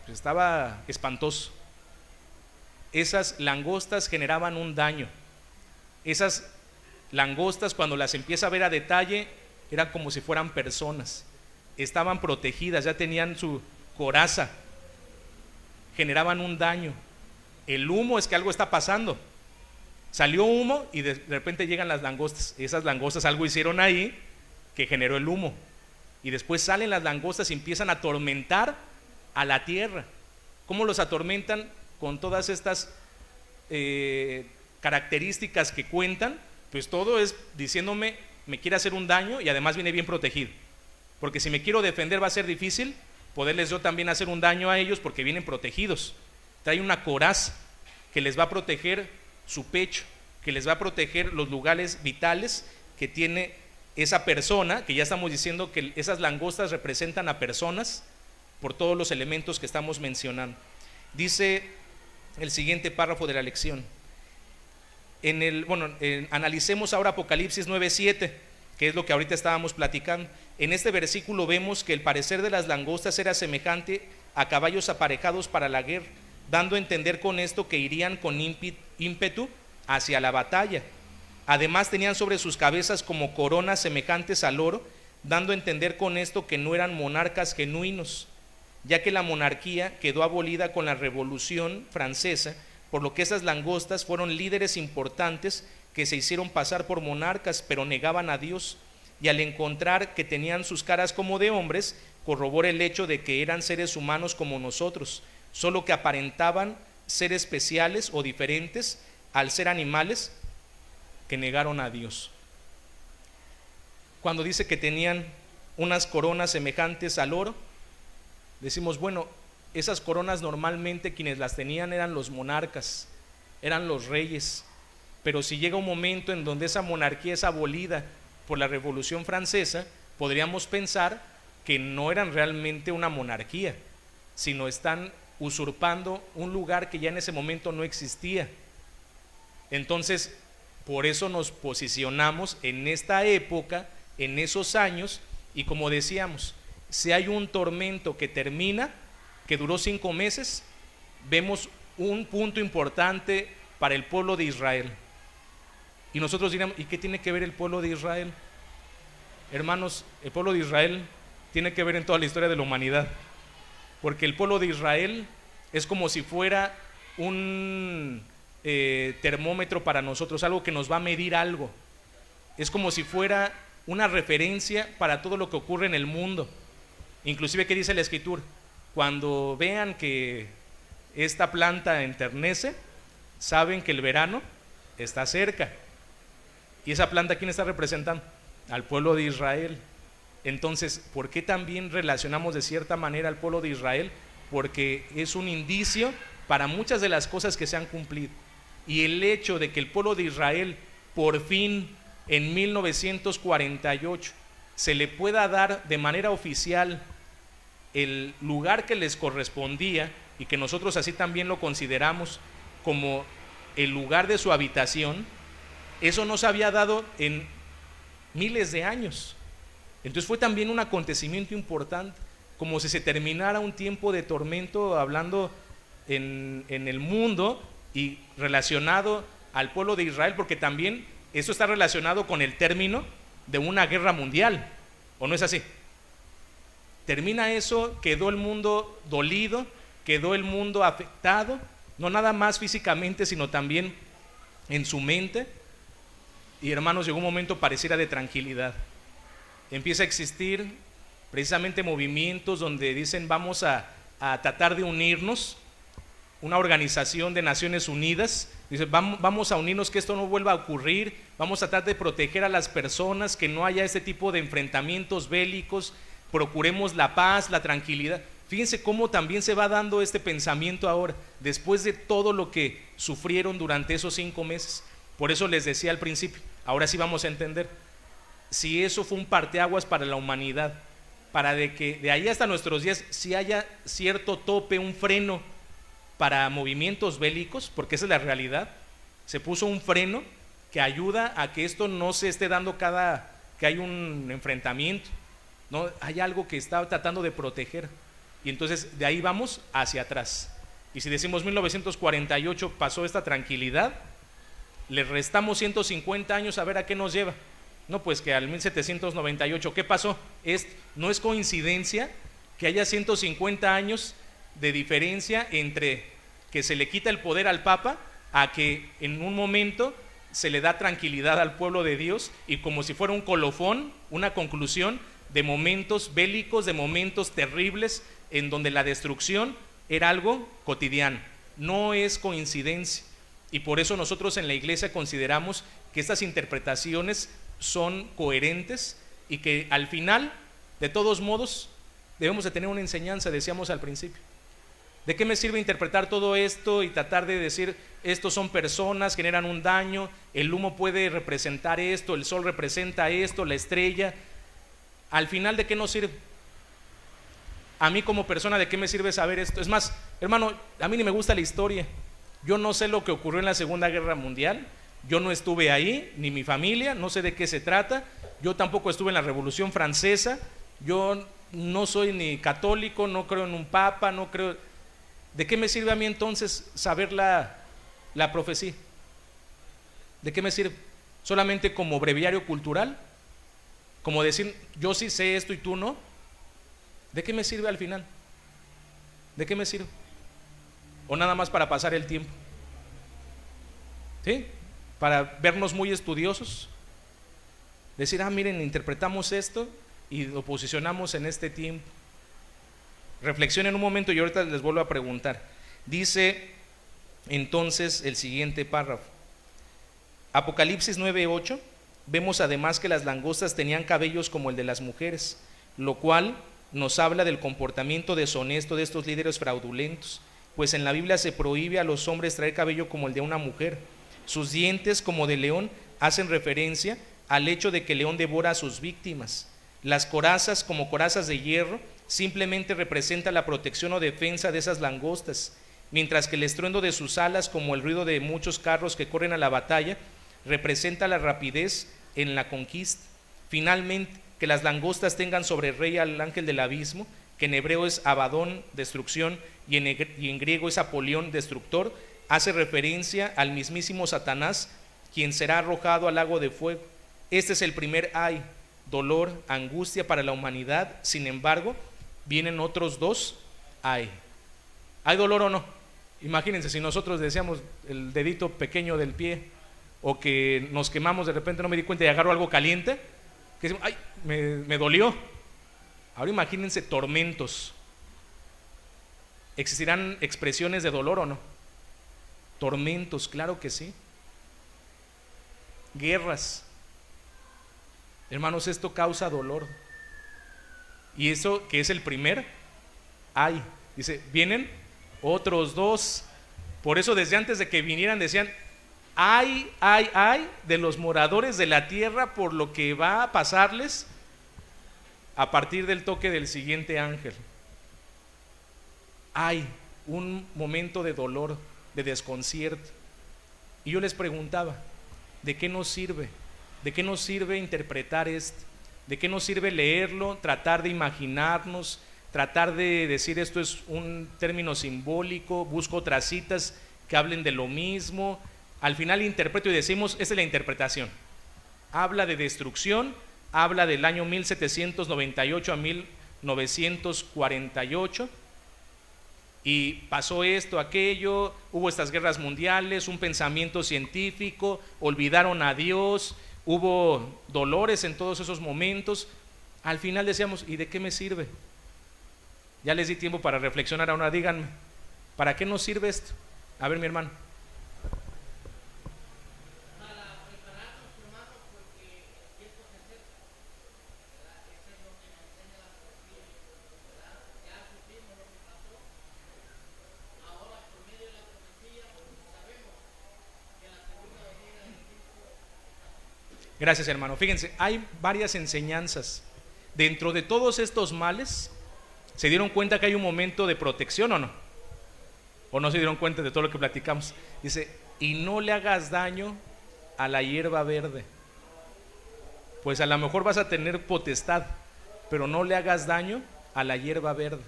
pues estaba espantoso. Esas langostas generaban un daño. Esas langostas, cuando las empieza a ver a detalle, eran como si fueran personas. Estaban protegidas, ya tenían su coraza, generaban un daño. El humo es que algo está pasando. Salió humo y de repente llegan las langostas. Esas langostas algo hicieron ahí que generó el humo. Y después salen las langostas y empiezan a atormentar a la tierra. ¿Cómo los atormentan? Con todas estas características que cuentan, pues todo es diciéndome, me quiere hacer un daño y además viene bien protegido. Porque si me quiero defender va a ser difícil poderles yo también hacer un daño a ellos, porque vienen protegidos. Trae una coraza que les va a proteger su pecho, que les va a proteger los lugares vitales que tiene esa persona, que ya estamos diciendo que esas langostas representan a personas por todos los elementos que estamos mencionando. Dice el siguiente párrafo de la lección. Analicemos ahora Apocalipsis 9:7, que es lo que ahorita estábamos platicando. En este versículo vemos que el parecer de las langostas era semejante a caballos aparejados para la guerra, dando a entender con esto que irían con ímpetu hacia la batalla. Además tenían sobre sus cabezas como coronas semejantes al oro, dando a entender con esto que no eran monarcas genuinos. ya que la monarquía quedó abolida con la Revolución Francesa, por lo que esas langostas fueron líderes importantes que se hicieron pasar por monarcas, pero negaban a Dios, y al encontrar que tenían sus caras como de hombres, corrobora el hecho de que eran seres humanos como nosotros, solo que aparentaban ser especiales o diferentes al ser animales que negaron a Dios. Cuando dice que tenían unas coronas semejantes al oro, decimos, bueno, esas coronas normalmente quienes las tenían eran los monarcas, eran los reyes, pero si llega un momento en donde esa monarquía es abolida por la Revolución Francesa, podríamos pensar que no eran realmente una monarquía, sino están usurpando un lugar que ya en ese momento no existía. Entonces, por eso nos posicionamos en esta época, en esos años, y como decíamos, si hay un tormento que termina, que duró 5 meses, vemos un punto importante para el pueblo de Israel. Y nosotros diríamos, ¿y qué tiene que ver el pueblo de Israel? Hermanos, el pueblo de Israel tiene que ver en toda la historia de la humanidad, porque el pueblo de Israel es como si fuera un termómetro para nosotros, algo que nos va a medir algo. Es como si fuera una referencia para todo lo que ocurre en el mundo. Inclusive, ¿qué dice la Escritura? Cuando vean que esta planta enternece, saben que el verano está cerca. ¿Y esa planta quién está representando? Al pueblo de Israel. Entonces, ¿por qué también relacionamos de cierta manera al pueblo de Israel? Porque es un indicio para muchas de las cosas que se han cumplido. Y el hecho de que el pueblo de Israel por fin en 1948 se le pueda dar de manera oficial el lugar que les correspondía, y que nosotros así también lo consideramos como el lugar de su habitación, eso no se había dado en miles de años. Entonces fue también un acontecimiento importante, como si se terminara un tiempo de tormento, hablando en el mundo y relacionado al pueblo de Israel, porque también eso está relacionado con el término de una guerra mundial, ¿o no es así? Termina eso, quedó el mundo dolido, quedó el mundo afectado, no nada más físicamente, sino también en su mente. Y hermanos, llegó un momento pareciera de tranquilidad. Empieza a existir precisamente movimientos donde dicen vamos a tratar de unirnos, una organización de Naciones Unidas, dice vamos a unirnos, que esto no vuelva a ocurrir, vamos a tratar de proteger a las personas, que no haya este tipo de enfrentamientos bélicos, procuremos la paz, la tranquilidad. Fíjense cómo también se va dando este pensamiento ahora, después de todo lo que sufrieron durante esos 5 meses. Por eso les decía al principio, ahora sí vamos a entender, si eso fue un parteaguas para la humanidad, para de que de ahí hasta nuestros días si haya cierto tope, un freno para movimientos bélicos, porque esa es la realidad. Se puso un freno que ayuda a que esto no se esté dando cada que hay un enfrentamiento, no, hay algo que está tratando de proteger, y entonces de ahí vamos hacia atrás. Y si decimos 1948 pasó esta tranquilidad, le restamos 150 años, a ver a qué nos lleva. No, pues que al 1798, ¿qué pasó? No es coincidencia que haya 150 años de diferencia entre que se le quita el poder al Papa a que en un momento se le da tranquilidad al pueblo de Dios, y como si fuera un colofón, una conclusión de momentos bélicos, de momentos terribles en donde la destrucción era algo cotidiano. No es coincidencia, y por eso nosotros en la iglesia consideramos que estas interpretaciones son coherentes y que al final, de todos modos, debemos de tener una enseñanza, decíamos al principio. ¿De qué me sirve interpretar todo esto y tratar de decir, estos son personas, generan un daño, el humo puede representar esto, el sol representa esto, la estrella? Al final, ¿de qué nos sirve? A mí como persona, ¿de qué me sirve saber esto? Es más, hermano, a mí ni me gusta la historia. Yo no sé lo que ocurrió en la Segunda Guerra Mundial. Yo no estuve ahí, ni mi familia, no sé de qué se trata. Yo tampoco estuve en la Revolución Francesa. Yo no soy ni católico, no creo en un papa, no creo. ¿De qué me sirve a mí entonces saber la profecía? ¿De qué me sirve? ¿Solamente como breviario cultural? ¿Como decir, yo sí sé esto y tú no? ¿De qué me sirve al final? ¿De qué me sirve? ¿O nada más para pasar el tiempo? ¿Sí? Para vernos muy estudiosos. Decir, miren, interpretamos esto y lo posicionamos en este tiempo. Reflexionen un momento y ahorita les vuelvo a preguntar. Dice entonces el siguiente párrafo. Apocalipsis 9:8. Vemos además que las langostas tenían cabellos como el de las mujeres, lo cual nos habla del comportamiento deshonesto de estos líderes fraudulentos, pues en la Biblia se prohíbe a los hombres traer cabello como el de una mujer. Sus dientes como de león hacen referencia al hecho de que el león devora a sus víctimas. Las corazas como corazas de hierro simplemente representa la protección o defensa de esas langostas, mientras que el estruendo de sus alas, como el ruido de muchos carros que corren a la batalla, representa la rapidez en la conquista. Finalmente, que las langostas tengan sobre el rey al ángel del abismo, que en hebreo es Abadón, destrucción, y en griego es Apolión, destructor, hace referencia al mismísimo Satanás, quien será arrojado al lago de fuego. Este es el primer ay, dolor, angustia para la humanidad. Sin embargo, vienen otros dos ay. ¿Hay dolor o no? Imagínense si nosotros decíamos el dedito pequeño del pie, o que nos quemamos, de repente no me di cuenta y agarro algo caliente, que decimos, ay, me dolió. Ahora imagínense tormentos. ¿Existirán expresiones de dolor o no? Tormentos, claro que sí. Guerras. Hermanos, esto causa dolor. Y eso que es el primer ay. Dice, vienen otros dos. Por eso desde antes de que vinieran decían, ay, ay, ay de los moradores de la tierra por lo que va a pasarles a partir del toque del siguiente ángel. Hay un momento de dolor, de desconcierto. Y yo les preguntaba, ¿de qué nos sirve? ¿De qué nos sirve interpretar esto? ¿De qué nos sirve leerlo, tratar de imaginarnos, tratar de decir esto es un término simbólico, busco otras citas que hablen de lo mismo? Al final interpreto y decimos, esta es la interpretación. Habla de destrucción, habla del año 1798 a 1948, y pasó esto, aquello, hubo estas guerras mundiales, un pensamiento científico, olvidaron a Dios, hubo dolores en todos esos momentos. Al final decíamos, ¿y de qué me sirve? Ya les di tiempo para reflexionar. Ahora díganme, ¿para qué nos sirve esto? A ver, mi hermano. Gracias, hermano. Fíjense, hay varias enseñanzas. Dentro de todos estos males, ¿se dieron cuenta que hay un momento de protección o no? ¿O no se dieron cuenta de todo lo que platicamos? Dice, y no le hagas daño a la hierba verde. Pues a lo mejor vas a tener potestad, pero no le hagas daño a la hierba verde.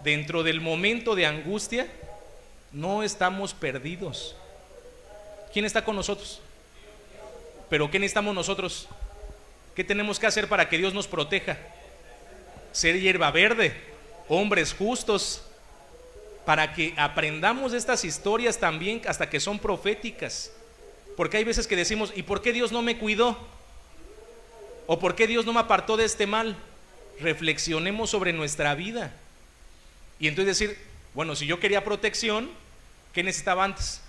Dentro del momento de angustia, no estamos perdidos. ¿Quién está con nosotros? Pero ¿qué necesitamos nosotros? ¿Qué tenemos que hacer para que Dios nos proteja? Ser hierba verde, hombres justos, para que aprendamos de estas historias también hasta que son proféticas. Porque hay veces que decimos, ¿y por qué Dios no me cuidó? ¿O por qué Dios no me apartó de este mal? Reflexionemos sobre nuestra vida. Y entonces decir, bueno, si yo quería protección, ¿qué necesitaba antes?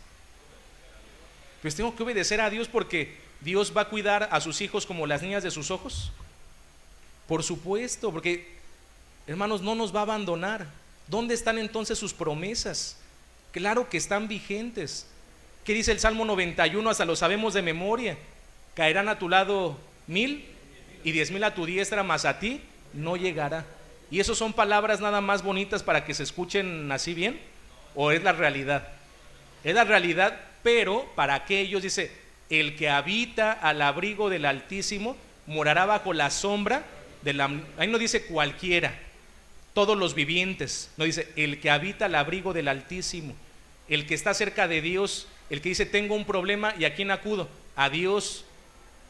Pues tengo que obedecer a Dios, porque Dios va a cuidar a sus hijos como las niñas de sus ojos. Por supuesto, porque, hermanos, no nos va a abandonar. ¿Dónde están entonces sus promesas? Claro que están vigentes. ¿Qué dice el Salmo 91? Hasta lo sabemos de memoria. Caerán a tu lado 1000 y 10,000 a tu diestra, mas a ti no llegará. ¿Y eso son palabras nada más bonitas para que se escuchen así bien? ¿O es la realidad? Es la realidad, pero para aquellos, dice, el que habita al abrigo del Altísimo morará bajo la sombra de la... Ahí no dice cualquiera, todos los vivientes. No dice el que habita al abrigo del Altísimo, el que está cerca de Dios, el que dice tengo un problema y ¿a quién acudo? A Dios.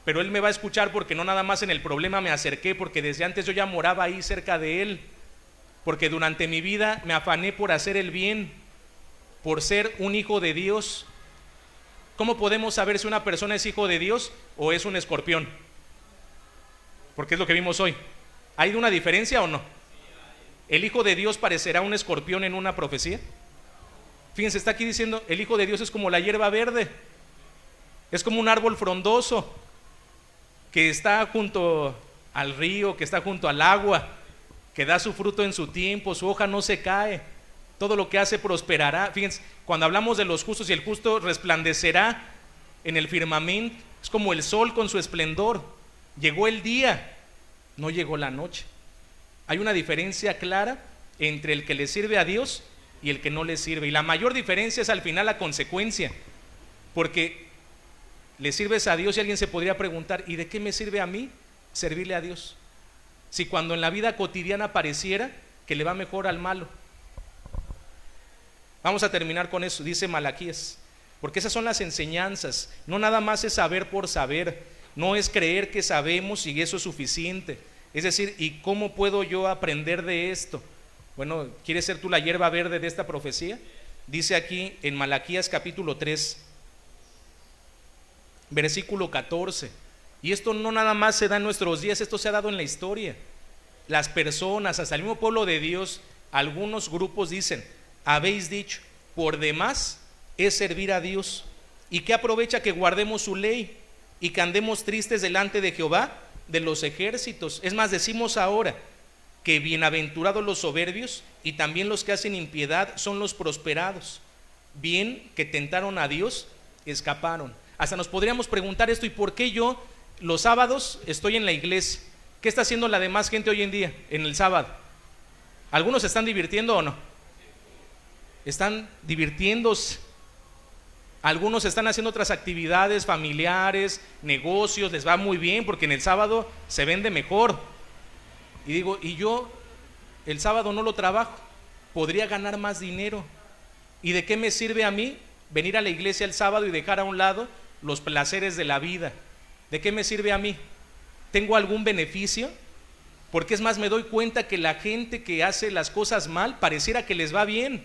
Pero Él me va a escuchar porque no nada más en el problema me acerqué, porque desde antes yo ya moraba ahí cerca de Él. porque durante mi vida me afané por hacer el bien, por ser un hijo de Dios. ¿Cómo podemos saber si una persona es hijo de Dios o es un escorpión? Porque es lo que vimos hoy. ¿Hay una diferencia o no? ¿El hijo de Dios parecerá un escorpión en una profecía? Fíjense, está aquí diciendo, el hijo de Dios es como la hierba verde, es como un árbol frondoso que está junto al río, que está junto al agua, que da su fruto en su tiempo, su hoja no se cae, todo lo que hace prosperará. Fíjense, cuando hablamos de los justos, y el justo resplandecerá en el firmamento, es como el sol con su esplendor. Llegó el día, no llegó la noche. Hay una diferencia clara entre el que le sirve a Dios y el que no le sirve, y la mayor diferencia es al final la consecuencia, porque le sirves a Dios y alguien se podría preguntar, ¿y de qué me sirve a mí servirle a Dios? Si cuando en la vida cotidiana pareciera que le va mejor al malo. Vamos a terminar con eso, dice Malaquías, porque esas son las enseñanzas. No nada más es saber por saber, no es creer que sabemos y eso es suficiente. Es decir, ¿y cómo puedo yo aprender de esto? Bueno, ¿quieres ser tú la hierba verde de esta profecía? Dice aquí en Malaquías capítulo 3, versículo 14. Y esto no nada más se da en nuestros días, esto se ha dado en la historia. Las personas, hasta el mismo pueblo de Dios, algunos grupos dicen, habéis dicho, por demás es servir a Dios. ¿Y qué aprovecha que guardemos su ley y que andemos tristes delante de Jehová de los ejércitos? Es más, decimos ahora que bienaventurados los soberbios y también los que hacen impiedad son los prosperados. Bien que tentaron a Dios, escaparon. Hasta nos podríamos preguntar esto, ¿y por qué yo los sábados estoy en la iglesia? ¿Qué está haciendo la demás gente hoy en día en el sábado? ¿Algunos se están divirtiendo o no? Están divirtiéndose. Algunos están haciendo otras actividades familiares, negocios, les va muy bien porque en el sábado se vende mejor. Y digo, y yo el sábado no lo trabajo, podría ganar más dinero. ¿Y de qué me sirve a mí venir a la iglesia el sábado y dejar a un lado los placeres de la vida? ¿De qué me sirve a mí? ¿Tengo algún beneficio? Porque es más, me doy cuenta que la gente que hace las cosas mal pareciera que les va bien.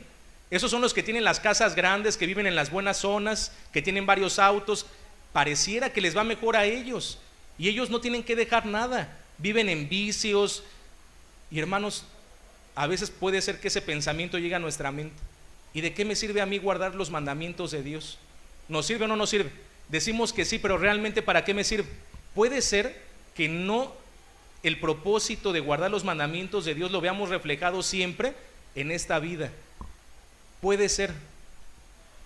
Esos son los que tienen las casas grandes, que viven en las buenas zonas, que tienen varios autos. Pareciera que les va mejor a ellos. Y ellos no tienen que dejar nada. Viven en vicios. Y hermanos, a veces puede ser que ese pensamiento llegue a nuestra mente. ¿Y de qué me sirve a mí guardar los mandamientos de Dios? ¿Nos sirve o no nos sirve? Decimos que sí, pero realmente ¿para qué me sirve? Puede ser que no el propósito de guardar los mandamientos de Dios lo veamos reflejado siempre en esta vida. Puede ser,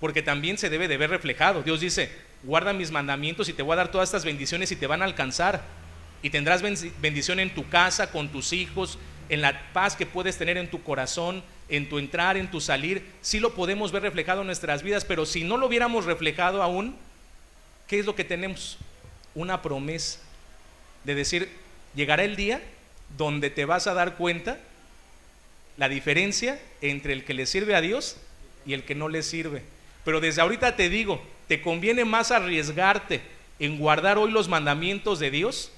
porque también se debe de ver reflejado. Dios dice, guarda mis mandamientos y te voy a dar todas estas bendiciones y te van a alcanzar. Y tendrás bendición en tu casa, con tus hijos, en la paz que puedes tener en tu corazón, en tu entrar, en tu salir. Sí lo podemos ver reflejado en nuestras vidas, pero si no lo viéramos reflejado aún, ¿qué es lo que tenemos? Una promesa de decir, llegará el día donde te vas a dar cuenta la diferencia entre el que le sirve a Dios y el que no le sirve. Pero desde ahorita te digo, te conviene más arriesgarte en guardar hoy los mandamientos de Dios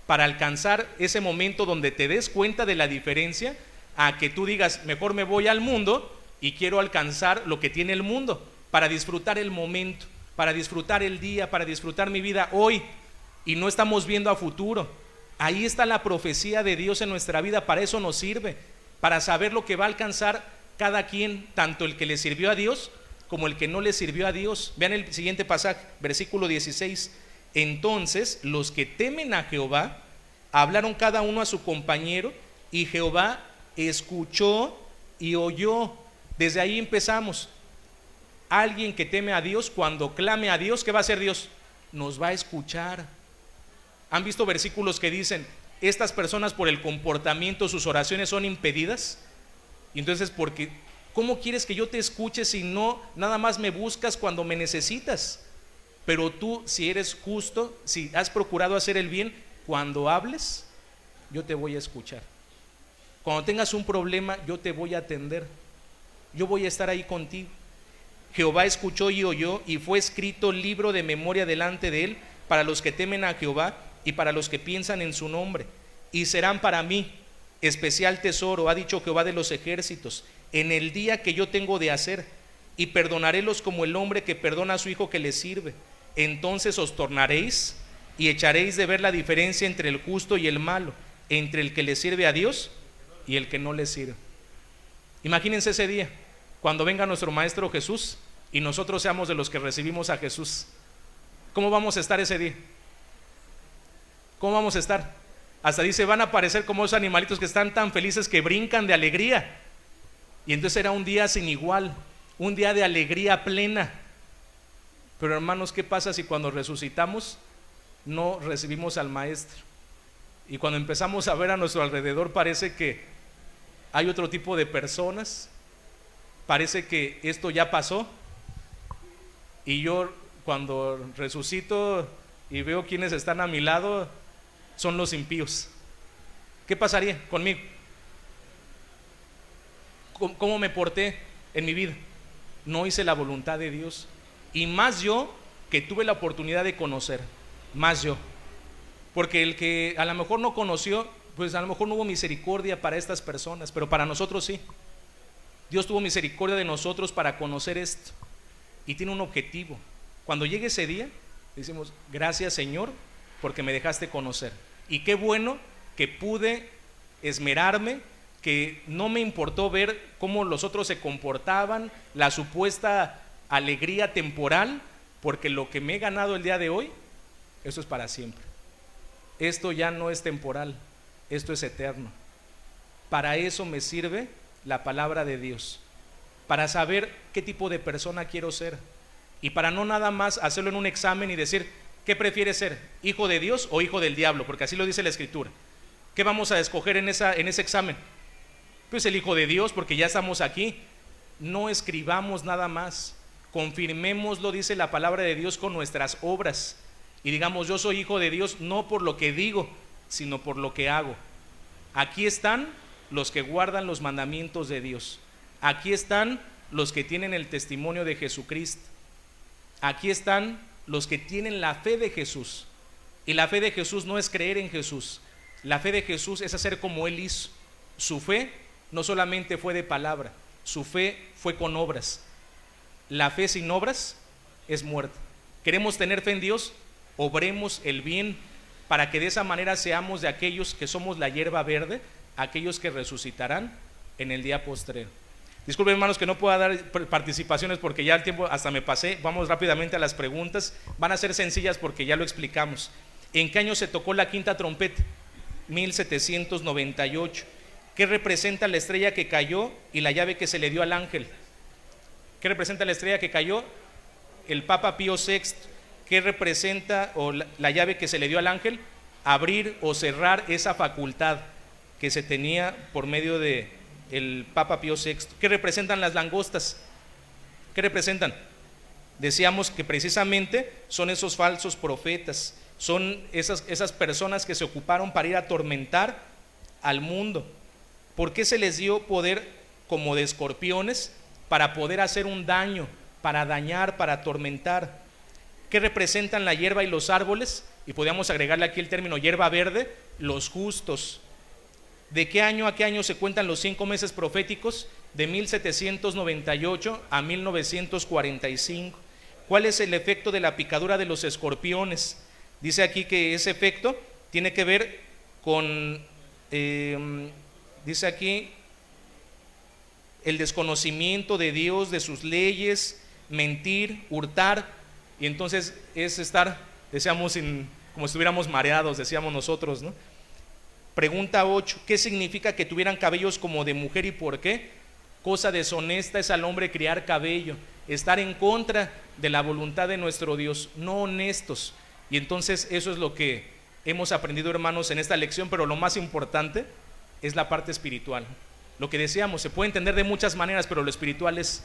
para alcanzar ese momento donde te des cuenta de la diferencia, a que tú digas, mejor me voy al mundo y quiero alcanzar lo que tiene el mundo, para disfrutar el momento, para disfrutar el día, para disfrutar mi vida hoy, y no estamos viendo a futuro. Ahí está la profecía de Dios en nuestra vida, para eso nos sirve, para saber lo que va a alcanzar cada quien, tanto el que le sirvió a Dios como el que no le sirvió a Dios. Vean el siguiente pasaje, versículo 16. Entonces los que temen a Jehová hablaron cada uno a su compañero, y Jehová escuchó y oyó. Desde ahí empezamos. Alguien que teme a Dios, cuando clame a Dios, ¿qué va a hacer Dios? Nos va a escuchar. ¿Han visto versículos que dicen, estas personas por el comportamiento, sus oraciones son impedidas? Y entonces, porque ¿cómo quieres que yo te escuche si no nada más me buscas cuando me necesitas? Pero tú, si eres justo, si has procurado hacer el bien, cuando hables, yo te voy a escuchar. Cuando tengas un problema, yo te voy a atender. Yo voy a estar ahí contigo. Jehová escuchó y oyó, y fue escrito libro de memoria delante de él para los que temen a Jehová y para los que piensan en su nombre. Y serán para mí especial tesoro, ha dicho Jehová de los ejércitos, en el día que yo tengo de hacer, y perdonarélos como el hombre que perdona a su hijo que le sirve. Entonces os tornaréis y echaréis de ver la diferencia entre el justo y el malo, entre el que le sirve a Dios y el que no le sirve. Imagínense ese día, cuando venga nuestro Maestro Jesús y nosotros seamos de los que recibimos a Jesús. ¿Cómo vamos a estar ese día? ¿Cómo vamos a estar? Hasta dice, van a aparecer como esos animalitos que están tan felices que brincan de alegría. Y entonces era un día sin igual, un día de alegría plena. Pero hermanos, ¿qué pasa si cuando resucitamos no recibimos al Maestro? Y cuando empezamos a ver a nuestro alrededor parece que hay otro tipo de personas, parece que esto ya pasó, y yo cuando resucito y veo quienes están a mi lado son los impíos. ¿Qué pasaría conmigo? ¿Cómo me porté en mi vida? No hice la voluntad de Dios, y más yo que tuve la oportunidad de conocer, más yo, porque el que a lo mejor no conoció, pues a lo mejor no hubo misericordia para estas personas, pero para nosotros sí. Dios tuvo misericordia de nosotros para conocer esto, y tiene un objetivo. Cuando llegue ese día, decimos, gracias Señor, porque me dejaste conocer, y qué bueno que pude esmerarme, que no me importó ver cómo los otros se comportaban, la supuesta alegría temporal, porque lo que me he ganado el día de hoy, eso es para siempre. Esto ya no es temporal, esto es eterno. Para eso me sirve la palabra de Dios, para saber qué tipo de persona quiero ser, y para no nada más hacerlo en un examen y decir, ¿qué prefieres ser? ¿Hijo de Dios o hijo del diablo? Porque así lo dice la Escritura. ¿Qué vamos a escoger en ese examen? Pues el hijo de Dios, porque ya estamos aquí. No escribamos nada más, confirmémoslo, dice la palabra de Dios, con nuestras obras, y digamos, yo soy hijo de Dios no por lo que digo, sino por lo que hago. Aquí están los que guardan los mandamientos de Dios, aquí están los que tienen el testimonio de Jesucristo, aquí están los que tienen la fe de Jesús. Y la fe de Jesús no es creer en Jesús, la fe de Jesús es hacer como Él hizo. Su fe no solamente fue de palabra, su fe fue con obras. La fe sin obras es muerta. ¿Queremos tener fe en Dios? Obremos el bien, para que de esa manera seamos de aquellos que somos la hierba verde, aquellos que resucitarán en el día postrero. Disculpen hermanos que no pueda dar participaciones porque ya el tiempo hasta me pasé. Vamos rápidamente a las preguntas, van a ser sencillas porque ya lo explicamos. ¿En qué año se tocó la quinta trompeta? 1798. ¿Qué representa la estrella que cayó y la llave que se le dio al ángel? ¿Qué representa la estrella que cayó? El Papa Pío VI. ¿Qué representa la llave que se le dio al ángel? Abrir o cerrar esa facultad que se tenía por medio de el Papa Pío VI. ¿Qué representan las langostas? ¿Qué representan? Decíamos que precisamente son esos falsos profetas, son esas personas que se ocuparon para ir a atormentar al mundo. ¿Por qué se les dio poder como de escorpiones? Para poder hacer un daño, para dañar, para atormentar. ¿Qué representan la hierba y los árboles? Y podríamos agregarle aquí el término hierba verde, los justos. ¿De qué año a qué año se cuentan los 5 meses proféticos? De 1798 a 1945. ¿Cuál es el efecto de la picadura de los escorpiones? Dice aquí que ese efecto tiene que ver con, dice aquí, el desconocimiento de Dios, de sus leyes, mentir, hurtar, y entonces es estar, decíamos, como si estuviéramos mareados, decíamos nosotros, ¿no? Pregunta 8, ¿qué significa que tuvieran cabellos como de mujer y por qué? Cosa deshonesta es al hombre criar cabello, estar en contra de la voluntad de nuestro Dios, no honestos. Y entonces eso es lo que hemos aprendido, hermanos, en esta lección, pero lo más importante es la parte espiritual. Lo que decíamos, se puede entender de muchas maneras, pero lo espiritual es,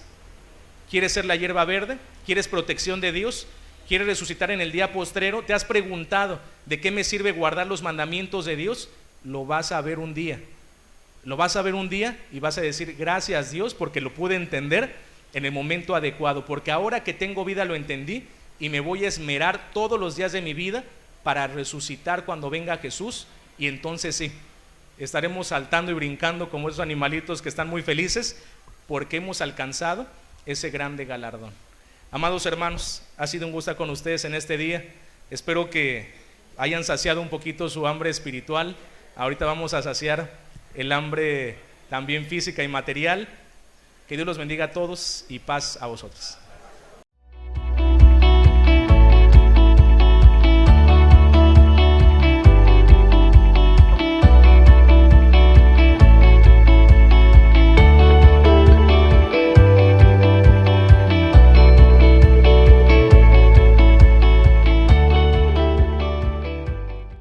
¿quieres ser la hierba verde? ¿Quieres protección de Dios? ¿Quieres resucitar en el día postrero? ¿Te has preguntado de qué me sirve guardar los mandamientos de Dios? Lo vas a ver un día. Lo vas a ver un día y vas a decir, gracias Dios, porque lo pude entender en el momento adecuado, porque ahora que tengo vida lo entendí y me voy a esmerar todos los días de mi vida para resucitar cuando venga Jesús, y entonces sí, estaremos saltando y brincando como esos animalitos que están muy felices porque hemos alcanzado ese grande galardón. Amados hermanos, ha sido un gusto estar con ustedes en este día. Espero que hayan saciado un poquito su hambre espiritual. Ahorita vamos a saciar el hambre también física y material. Que Dios los bendiga a todos y paz a vosotros.